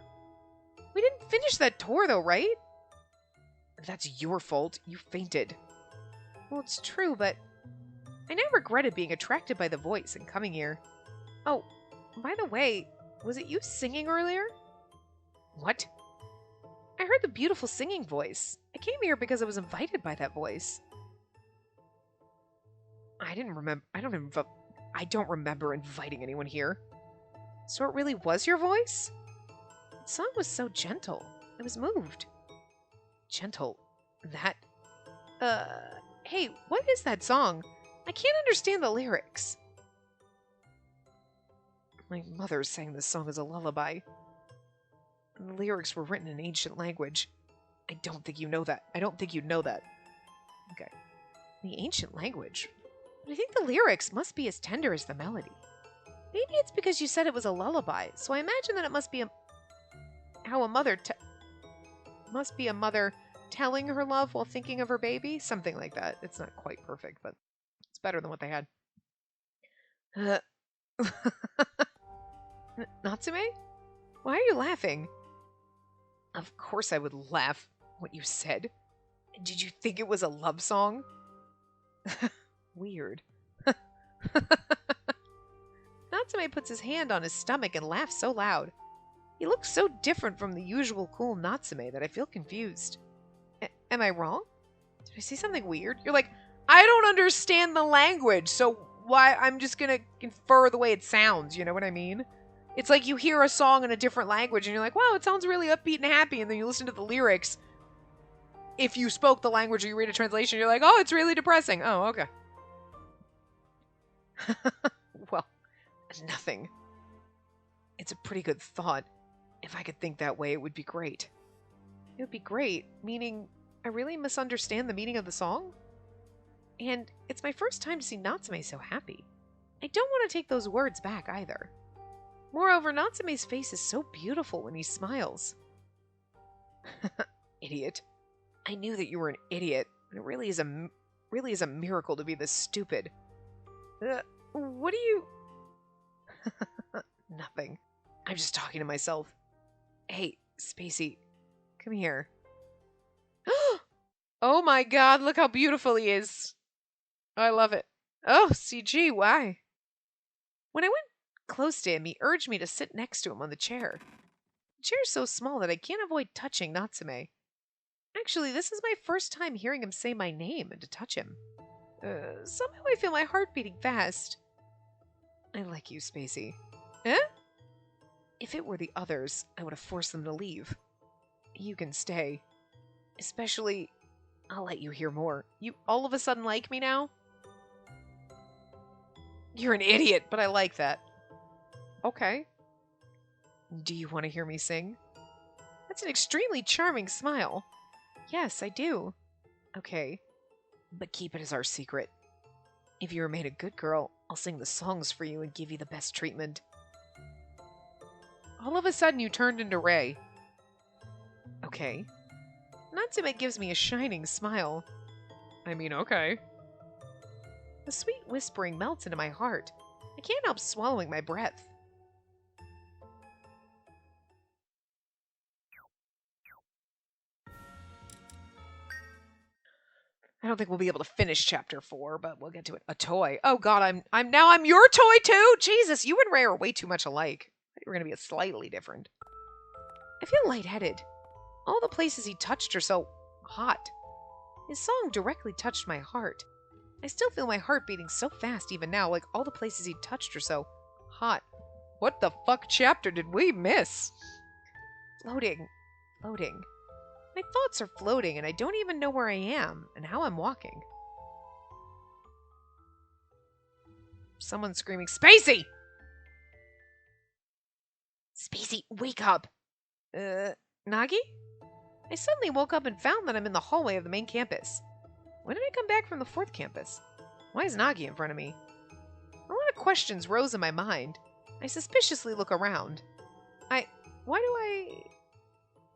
We didn't finish that tour though, right? That's your fault. You fainted. Well, it's true, but I now regretted being attracted by the voice and coming here. Oh, by the way, was it you singing earlier? What? I heard the beautiful singing voice. I came here because I was invited by that voice. I don't remember inviting anyone here. So it really was your voice? The song was so gentle. I was moved. Gentle? That? Hey, what is that song? I can't understand the lyrics. My mother sang this song as a lullaby. And the lyrics were written in ancient language. I don't think you know that. I don't think you'd know that. Okay. The ancient language? But I think the lyrics must be as tender as the melody. Maybe it's because you said it was a lullaby, so I imagine that it must be a mother telling her love while thinking of her baby? Something like that. It's not quite perfect, but it's better than what they had. Natsume? Why are you laughing? Of course I would laugh what you said. Did you think it was a love song? Weird. Natsume puts his hand on his stomach and laughs so loud. He looks so different from the usual cool Natsume that I feel confused. Am I wrong? Did I say something weird? You're like, I don't understand the language, so why I'm just gonna infer the way it sounds, you know what I mean? It's like you hear a song in a different language and you're like, wow, it sounds really upbeat and happy, and then you listen to the lyrics. If you spoke the language or you read a translation, you're like, oh, it's really depressing. Oh, okay. Well, nothing. It's a pretty good thought. If I could think that way, it would be great. It would be great, meaning I really misunderstand the meaning of the song? And it's my first time to see Natsume so happy. I don't want to take those words back either. Moreover, Natsume's face is so beautiful when he smiles. Idiot. I knew that you were an idiot. It really is a miracle to be this stupid. What do you... Nothing. I'm just talking to myself. Hey, Spacey, come here. Oh my god, look how beautiful he is. I love it. Oh, CG, why? When I went close to him, he urged me to sit next to him on the chair. The chair's so small that I can't avoid touching Natsume. Actually, this is my first time hearing him say my name and to touch him. Somehow I feel my heart beating fast. I like you, Spacey. Eh? If it were the others, I would have forced them to leave. You can stay. Especially, I'll let you hear more. You all of a sudden like me now? You're an idiot, but I like that. Okay. Do you want to hear me sing? That's an extremely charming smile. Yes, I do. Okay. But keep it as our secret. If you remain a good girl, I'll sing the songs for you and give you the best treatment. All of a sudden, you turned into Ray. Okay. Natsume gives me a shining smile. I mean, okay. The sweet whispering melts into my heart. I can't help swallowing my breath. I don't think we'll be able to finish chapter 4, but we'll get to it. A toy. Oh god, I'm your toy too? Jesus, you and Ray are way too much alike. I thought you were gonna be slightly different. I feel lightheaded. All the places he touched are so hot. His song directly touched my heart. I still feel my heart beating so fast even now, like all the places he touched are so hot. What the fuck chapter did we miss? Floating. Floating. My thoughts are floating, and I don't even know where I am and how I'm walking. Someone's screaming, Spacey! Spacey, wake up! Nagi? I suddenly woke up and found that I'm in the hallway of the main campus. When did I come back from the 4th campus? Why is Nagi in front of me? A lot of questions rose in my mind. I suspiciously look around.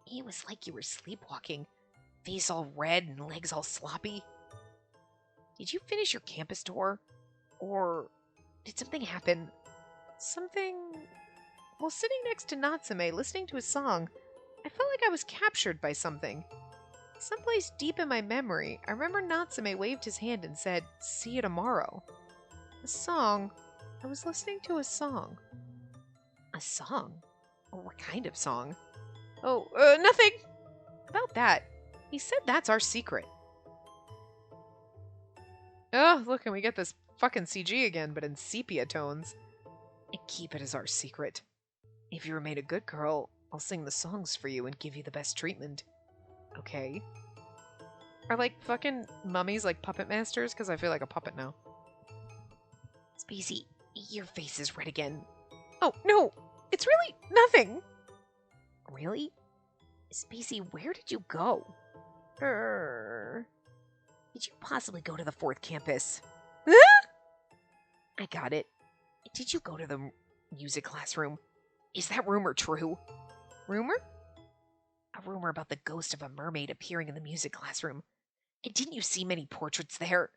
It was like you were sleepwalking. Face all red and legs all sloppy. Did you finish your campus tour? Or did something happen? While sitting next to Natsume, listening to his song, I felt like I was captured by something. Someplace deep in my memory, I remember Natsume waved his hand and said, "See you tomorrow." A song. I was listening to a song. A song? Oh, what kind of song? Oh, nothing! About that. He said that's our secret. Oh, look, and we get this fucking CG again, but in sepia tones. And keep it as our secret. If you remain a good girl, I'll sing the songs for you and give you the best treatment. Okay. Are, like, fucking mummies, like, puppet masters? Because I feel like a puppet now. Spacey, your face is red again. Oh, no! It's really nothing! Really? Spacey, where did you go? Did you possibly go to the 4th campus? I got it. Did you go to the music classroom? Is that rumor true? Rumor? A rumor about the ghost of a mermaid appearing in the music classroom. And didn't you see many portraits there?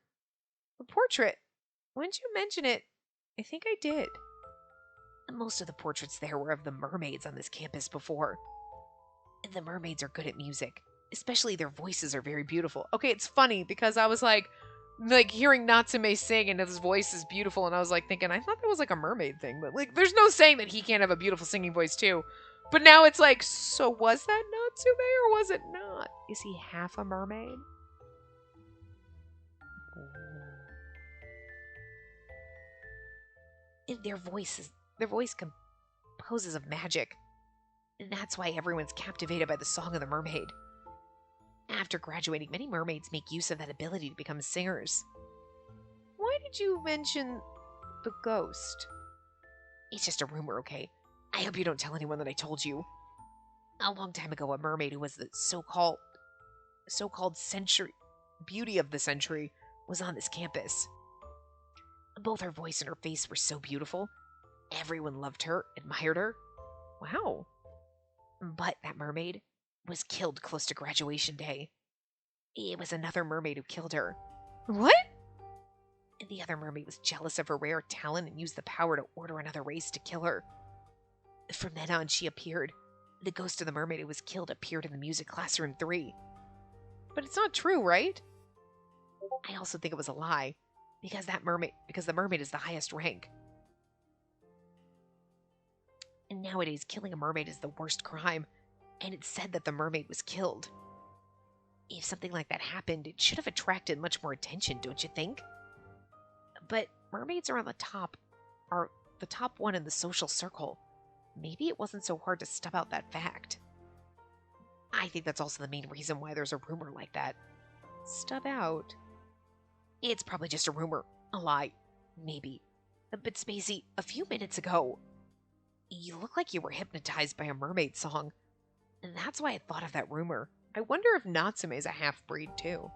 A portrait? When did you mention it? I think I did. Most of the portraits there were of the mermaids on this campus before. And the mermaids are good at music. Especially their voices are very beautiful. Okay, it's funny because I was like hearing Natsume sing and his voice is beautiful, and I was like thinking, I thought that was like a mermaid thing, but like there's no saying that he can't have a beautiful singing voice too. But now it's like, so was that Natsume or was it not? Is he half a mermaid? Their voice composes of magic. And that's why everyone's captivated by the song of the mermaid. After graduating, many mermaids make use of that ability to become singers. Why did you mention the ghost? It's just a rumor, okay? I hope you don't tell anyone that I told you. A long time ago, a mermaid who was the so-called beauty of the century was on this campus. Both her voice and her face were so beautiful. Everyone loved her, admired her. Wow. But that mermaid was killed close to graduation day. It was another mermaid who killed her. What? The other mermaid was jealous of her rare talent and used the power to order another race to kill her. From then on, she appeared. The ghost of the mermaid who was killed appeared in the music classroom 3. But it's not true, right? I also think it was a lie. Because the mermaid is the highest rank. And nowadays, killing a mermaid is the worst crime. And it's said that the mermaid was killed. If something like that happened, it should have attracted much more attention, don't you think? But mermaids are the top one in the social circle. Maybe it wasn't so hard to stub out that fact. I think that's also the main reason why there's a rumor like that. Stub out? It's probably just a rumor. A lie. Maybe. But Spacey, a few minutes ago, you look like you were hypnotized by a mermaid song. And that's why I thought of that rumor. I wonder if Natsume's a half-breed, too.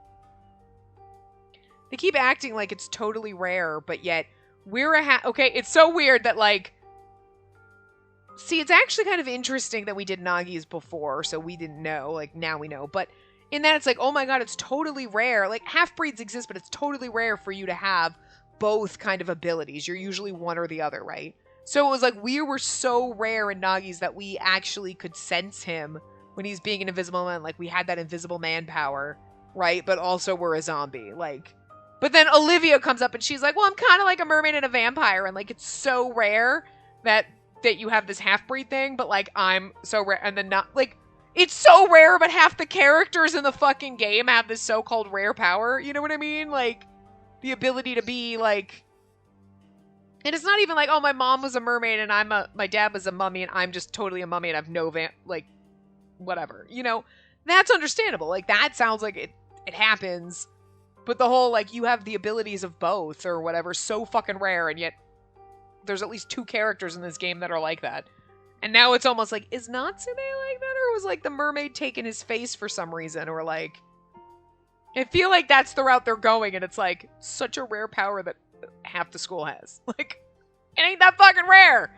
They keep acting like it's totally rare, but yet we're okay, it's so weird that, like... See, it's actually kind of interesting that we did Nagi's before, so we didn't know. Like, now we know. But in that, it's like, oh my god, it's totally rare. Like, half-breeds exist, but it's totally rare for you to have both kind of abilities. You're usually one or the other, right? So it was like, we were so rare in Nagi's that we actually could sense him when he's being an invisible man. Like, we had that invisible man power, right? But also we're a zombie. Like, but then Olivia comes up and she's like, well, I'm kind of like a mermaid and a vampire. And, like, it's so rare that you have this half-breed thing, but, like, I'm so rare. And then not, like, it's so rare, but half the characters in the fucking game have this so-called rare power. You know what I mean? Like, the ability to be, like... And it's not even like, oh, my mom was a mermaid and my dad was a mummy and I'm just totally a mummy and I've no like, whatever. You know? That's understandable. Like, that sounds like it happens. But the whole, like, you have the abilities of both or whatever, so fucking rare, and yet there's at least 2 characters in this game that are like that. And now it's almost like, is Natsume like that or was like the mermaid taking his face for some reason, or like, I feel like that's the route they're going, and it's like such a rare power that half the school has. Like, it ain't that fucking rare.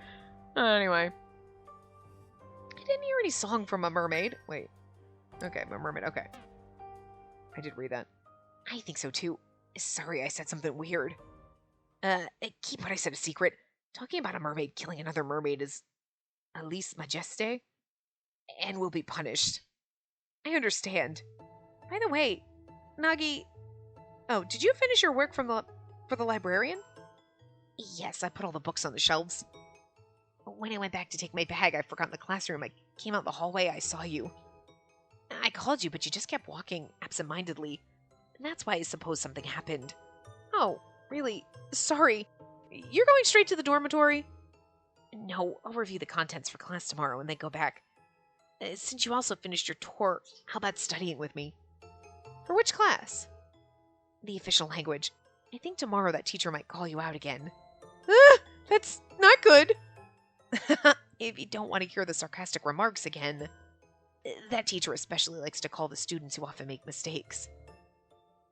Anyway, I didn't hear any song from a mermaid. Wait, okay, my mermaid. Okay, I did read that. I think so too. Sorry, I said something weird. Keep what I said a secret. Talking about a mermaid killing another mermaid is at least majeste, and will be punished. I understand. By the way, Nagi, oh, did you finish your work for the librarian? Yes, I put all the books on the shelves. When I went back to take my bag, I forgot in the classroom. I came out the hallway, I saw you. I called you, but you just kept walking absentmindedly. And that's why I suppose something happened. Oh, really? Sorry. You're going straight to the dormitory? No, I'll review the contents for class tomorrow and then go back. Since you also finished your tour, how about studying with me? For which class? The official language. I think tomorrow that teacher might call you out again. That's not good. If you don't want to hear the sarcastic remarks again. That teacher especially likes to call the students who often make mistakes.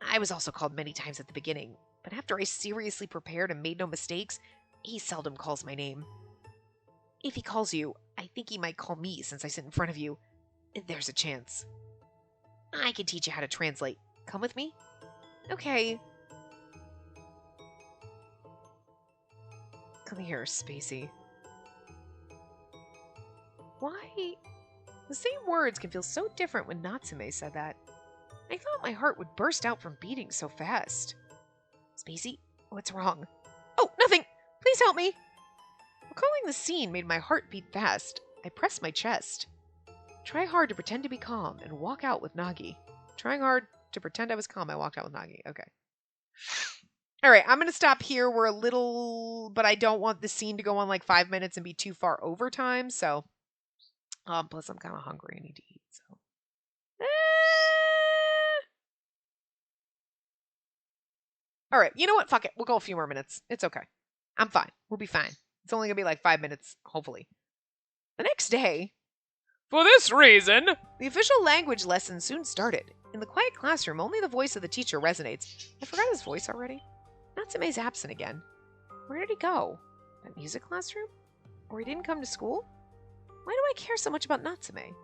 I was also called many times at the beginning, but after I seriously prepared and made no mistakes, he seldom calls my name. If he calls you, I think he might call me since I sit in front of you. There's a chance. I can teach you how to translate. Come with me? Okay. Come here, Spacey. Why? The same words can feel so different when Natsume said that. I thought my heart would burst out from beating so fast. Spacey, what's wrong? Oh, nothing! Please help me! Recalling the scene made my heart beat fast. I pressed my chest. Try hard to pretend to be calm and walk out with Nagi. Trying hard to pretend I was calm, I walked out with Nagi. Okay. Alright, I'm going to stop here. We're a little... But I don't want the scene to go on like 5 minutes and be too far over time, so... plus I'm kind of hungry and need to eat, so... Alright, you know what? Fuck it. We'll go a few more minutes. It's okay. I'm fine. We'll be fine. It's only going to be like 5 minutes, hopefully. The next day... For this reason... The official language lesson soon started. In the quiet classroom, only the voice of the teacher resonates. I forgot his voice already. Natsume's absent again. Where did he go? That music classroom? Or he didn't come to school? Why do I care so much about Natsume?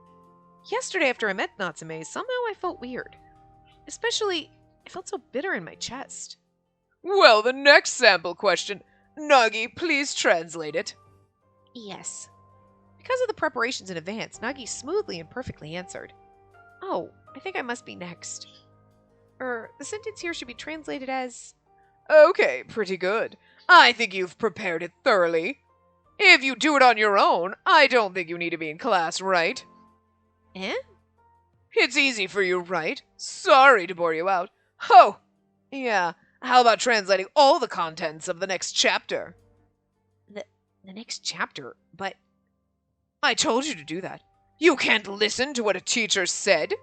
Yesterday after I met Natsume, somehow I felt weird. Especially, I felt so bitter in my chest. Well, the next sample question. Nagi, please translate it. Yes. Because of the preparations in advance, Nagi smoothly and perfectly answered. Oh, I think I must be next. The sentence here should be translated as... Okay, pretty good. I think you've prepared it thoroughly. If you do it on your own, I don't think you need to be in class, right? Eh? It's easy for you, right? Sorry to bore you out. Oh, yeah. How about translating all the contents of the next chapter? The next chapter? But... I told you to do that. You can't listen to what a teacher said.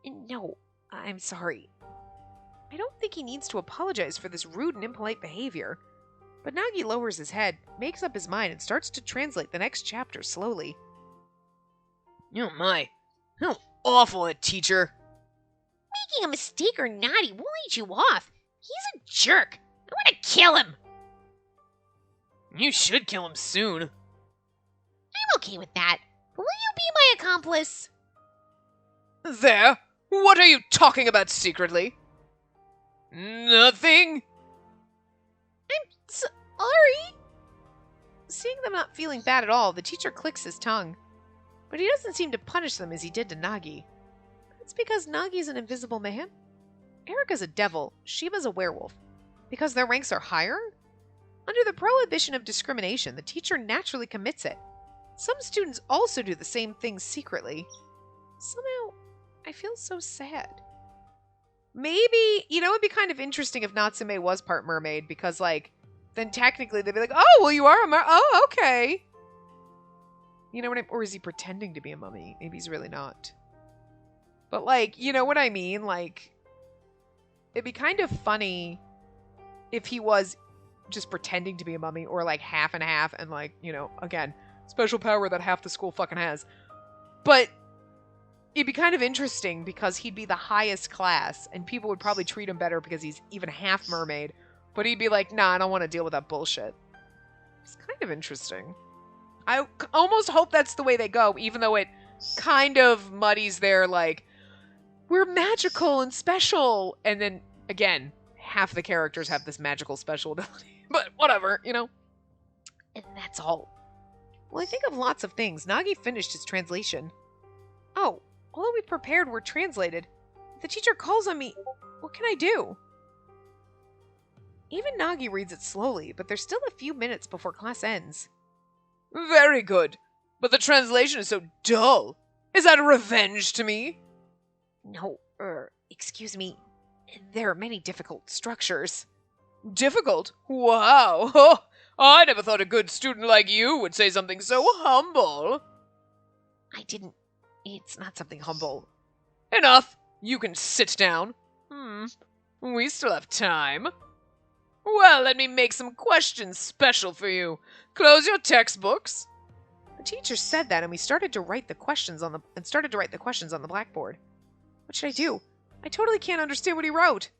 No, I'm sorry. I don't think he needs to apologize for this rude and impolite behavior. But Nagi lowers his head, makes up his mind, and starts to translate the next chapter slowly. Oh my, how awful a teacher. Making a mistake or naughty won't let you off. He's a jerk. I want to kill him. You should kill him soon. I'm okay with that. Will you be my accomplice? There. What are you talking about secretly? Nothing. I'm sorry. Seeing them not feeling bad at all, the teacher clicks his tongue. But he doesn't seem to punish them as he did to Nagi. That's because Nagi's an invisible man. Erika's a devil, Shiba's a werewolf. Because their ranks are higher? Under the prohibition of discrimination, the teacher naturally commits it. Some students also do the same thing secretly. Somehow, I feel so sad. Maybe, you know, it'd be kind of interesting if Natsume was part mermaid, because, like, then technically they'd be like, oh, well, you are a oh, okay. You know what I mean? Or is he pretending to be a mummy? Maybe he's really not. But, like, you know what I mean? Like, it'd be kind of funny if he was just pretending to be a mummy, or, like, half and half, and, like, you know, again, special power that half the school fucking has. But it'd be kind of interesting because he'd be the highest class and people would probably treat him better because he's even half mermaid. But he'd be like, nah, I don't want to deal with that bullshit. It's kind of interesting. I almost hope that's the way they go, even though it kind of muddies their, like, we're magical and special. And then, again, half the characters have this magical special ability. But whatever, you know? And that's all. Well, I think of lots of things. Nagi finished his translation. Oh, all that we prepared were translated. If the teacher calls on me, what can I do? Even Nagi reads it slowly, but there's still a few minutes before class ends. Very good. But the translation is so dull. Is that a revenge to me? No, excuse me. There are many difficult structures. Difficult? Wow. Oh, I never thought a good student like you would say something so humble. I didn't. It's not something humble. Enough. You can sit down. We still have time. Well, let me make some questions special for you. Close your textbooks. The teacher said that, and we started to write the questions on the blackboard. What should I do? I totally can't understand what he wrote.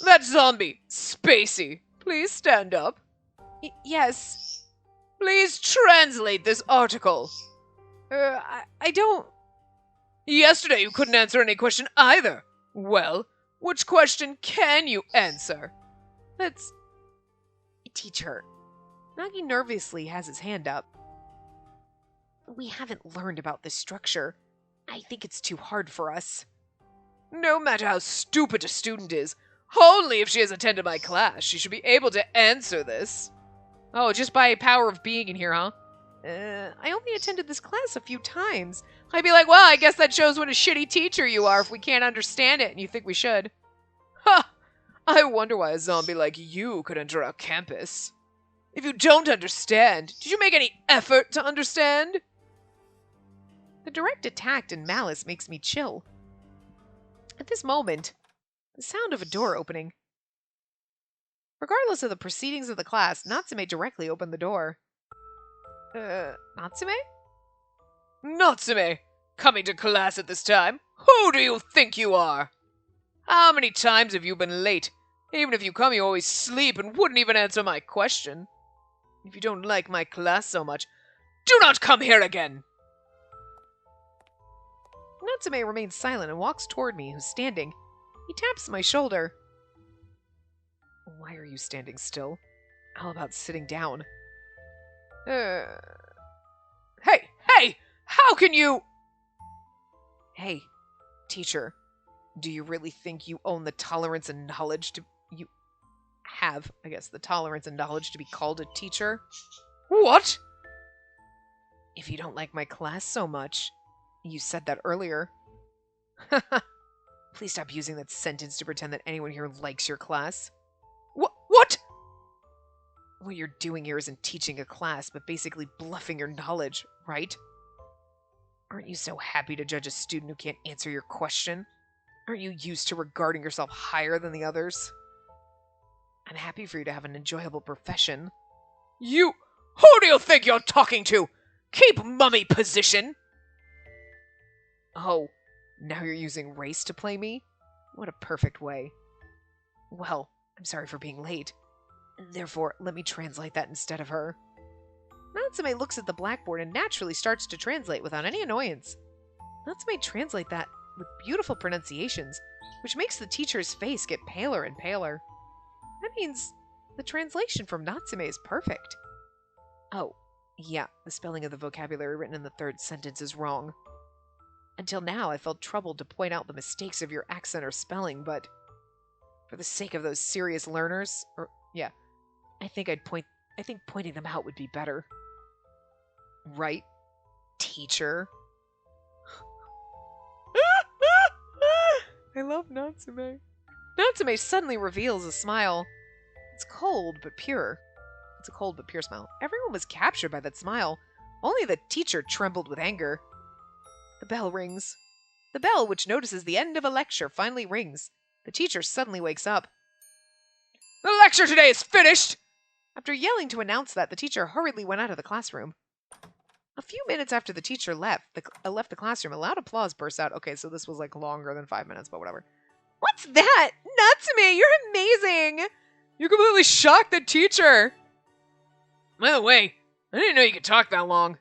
That zombie, Spacey. Please stand up. Yes. Please translate this article. I don't. Yesterday you couldn't answer any question either. Well, which question can you answer? That's... Teacher. Nagi nervously has his hand up. We haven't learned about this structure. I think it's too hard for us. No matter how stupid a student is, only if she has attended my class, she should be able to answer this. Oh, just by power of being in here, huh? I only attended this class a few times. I'd be like, well, I guess that shows what a shitty teacher you are if we can't understand it and you think we should. Ha! I wonder why a zombie like you could enter our campus. If you don't understand, did you make any effort to understand? The direct attack and malice makes me chill. At this moment, the sound of a door opening. Regardless of the proceedings of the class, Natsume directly opened the door. Natsume? Natsume! Coming to class at this time? Who do you think you are? How many times have you been late? Even if you come, you always sleep and wouldn't even answer my question. If you don't like my class so much, do not come here again! Natsume remains silent and walks toward me, who's standing. He taps my shoulder. Why are you standing still? How about sitting down? Hey! How can you... Hey, teacher, do you really think you own the tolerance and knowledge to... You have, I guess, the tolerance and knowledge to be called a teacher? What? If you don't like my class so much... You said that earlier. Please stop using that sentence to pretend that anyone here likes your class. What? What you're doing here isn't teaching a class, but basically bluffing your knowledge, right? Aren't you so happy to judge a student who can't answer your question? Aren't you used to regarding yourself higher than the others? I'm happy for you to have an enjoyable profession. You... Who do you think you're talking to? Keep mummy position! Oh, now you're using race to play me? What a perfect way. Well, I'm sorry for being late. Therefore, let me translate that instead of her. Natsume looks at the blackboard and naturally starts to translate without any annoyance. Natsume translate that with beautiful pronunciations, which makes the teacher's face get paler and paler. That means the translation from Natsume is perfect. Oh, yeah, the spelling of the vocabulary written in the third sentence is wrong. Until now, I felt troubled to point out the mistakes of your accent or spelling, but for the sake of those serious learners, I think pointing them out would be better. Right, teacher? I love Natsume. Natsume suddenly reveals a smile. It's cold but pure. It's a cold but pure smile. Everyone was captured by that smile. Only the teacher trembled with anger. The bell rings. The bell, which notices the end of a lecture, finally rings. The teacher suddenly wakes up. The lecture today is finished! After yelling to announce that, the teacher hurriedly went out of the classroom. A few minutes after the teacher left the classroom, a loud applause burst out. Okay, so this was like longer than 5 minutes, but whatever. What's that? Natsume, you're amazing! You completely shocked the teacher! By the way, I didn't know you could talk that long.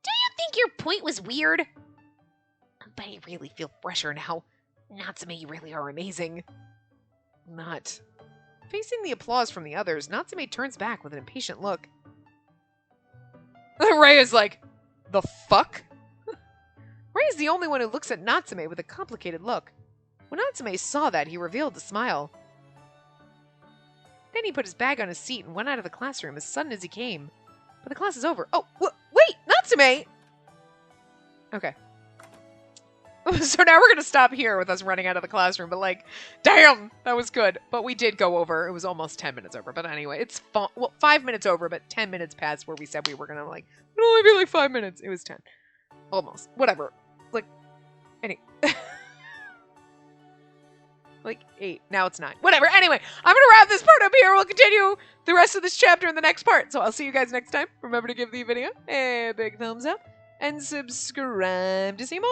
Do you think your point was weird? But I really feel fresher now. Natsume, you really are amazing. Not. Facing the applause from the others, Natsume turns back with an impatient look. Ray is like, the fuck? Ray is the only one who looks at Natsume with a complicated look. When Natsume saw that, he revealed a smile. Then he put his bag on his seat and went out of the classroom as sudden as he came. But the class is over. Oh, wait, Natsume! Okay. So now we're going to stop here with us running out of the classroom, but like, damn, that was good. But we did go over. It was almost 10 minutes over. But anyway, it's well, 5 minutes over, but 10 minutes past where we said we were going to like, it'll only be like 5 minutes. It was 10. Almost. Whatever. Like, like 8. Now it's 9. Whatever. Anyway, I'm going to wrap this part up here. We'll continue the rest of this chapter in the next part. So I'll see you guys next time. Remember to give the video a big thumbs up and subscribe to see more.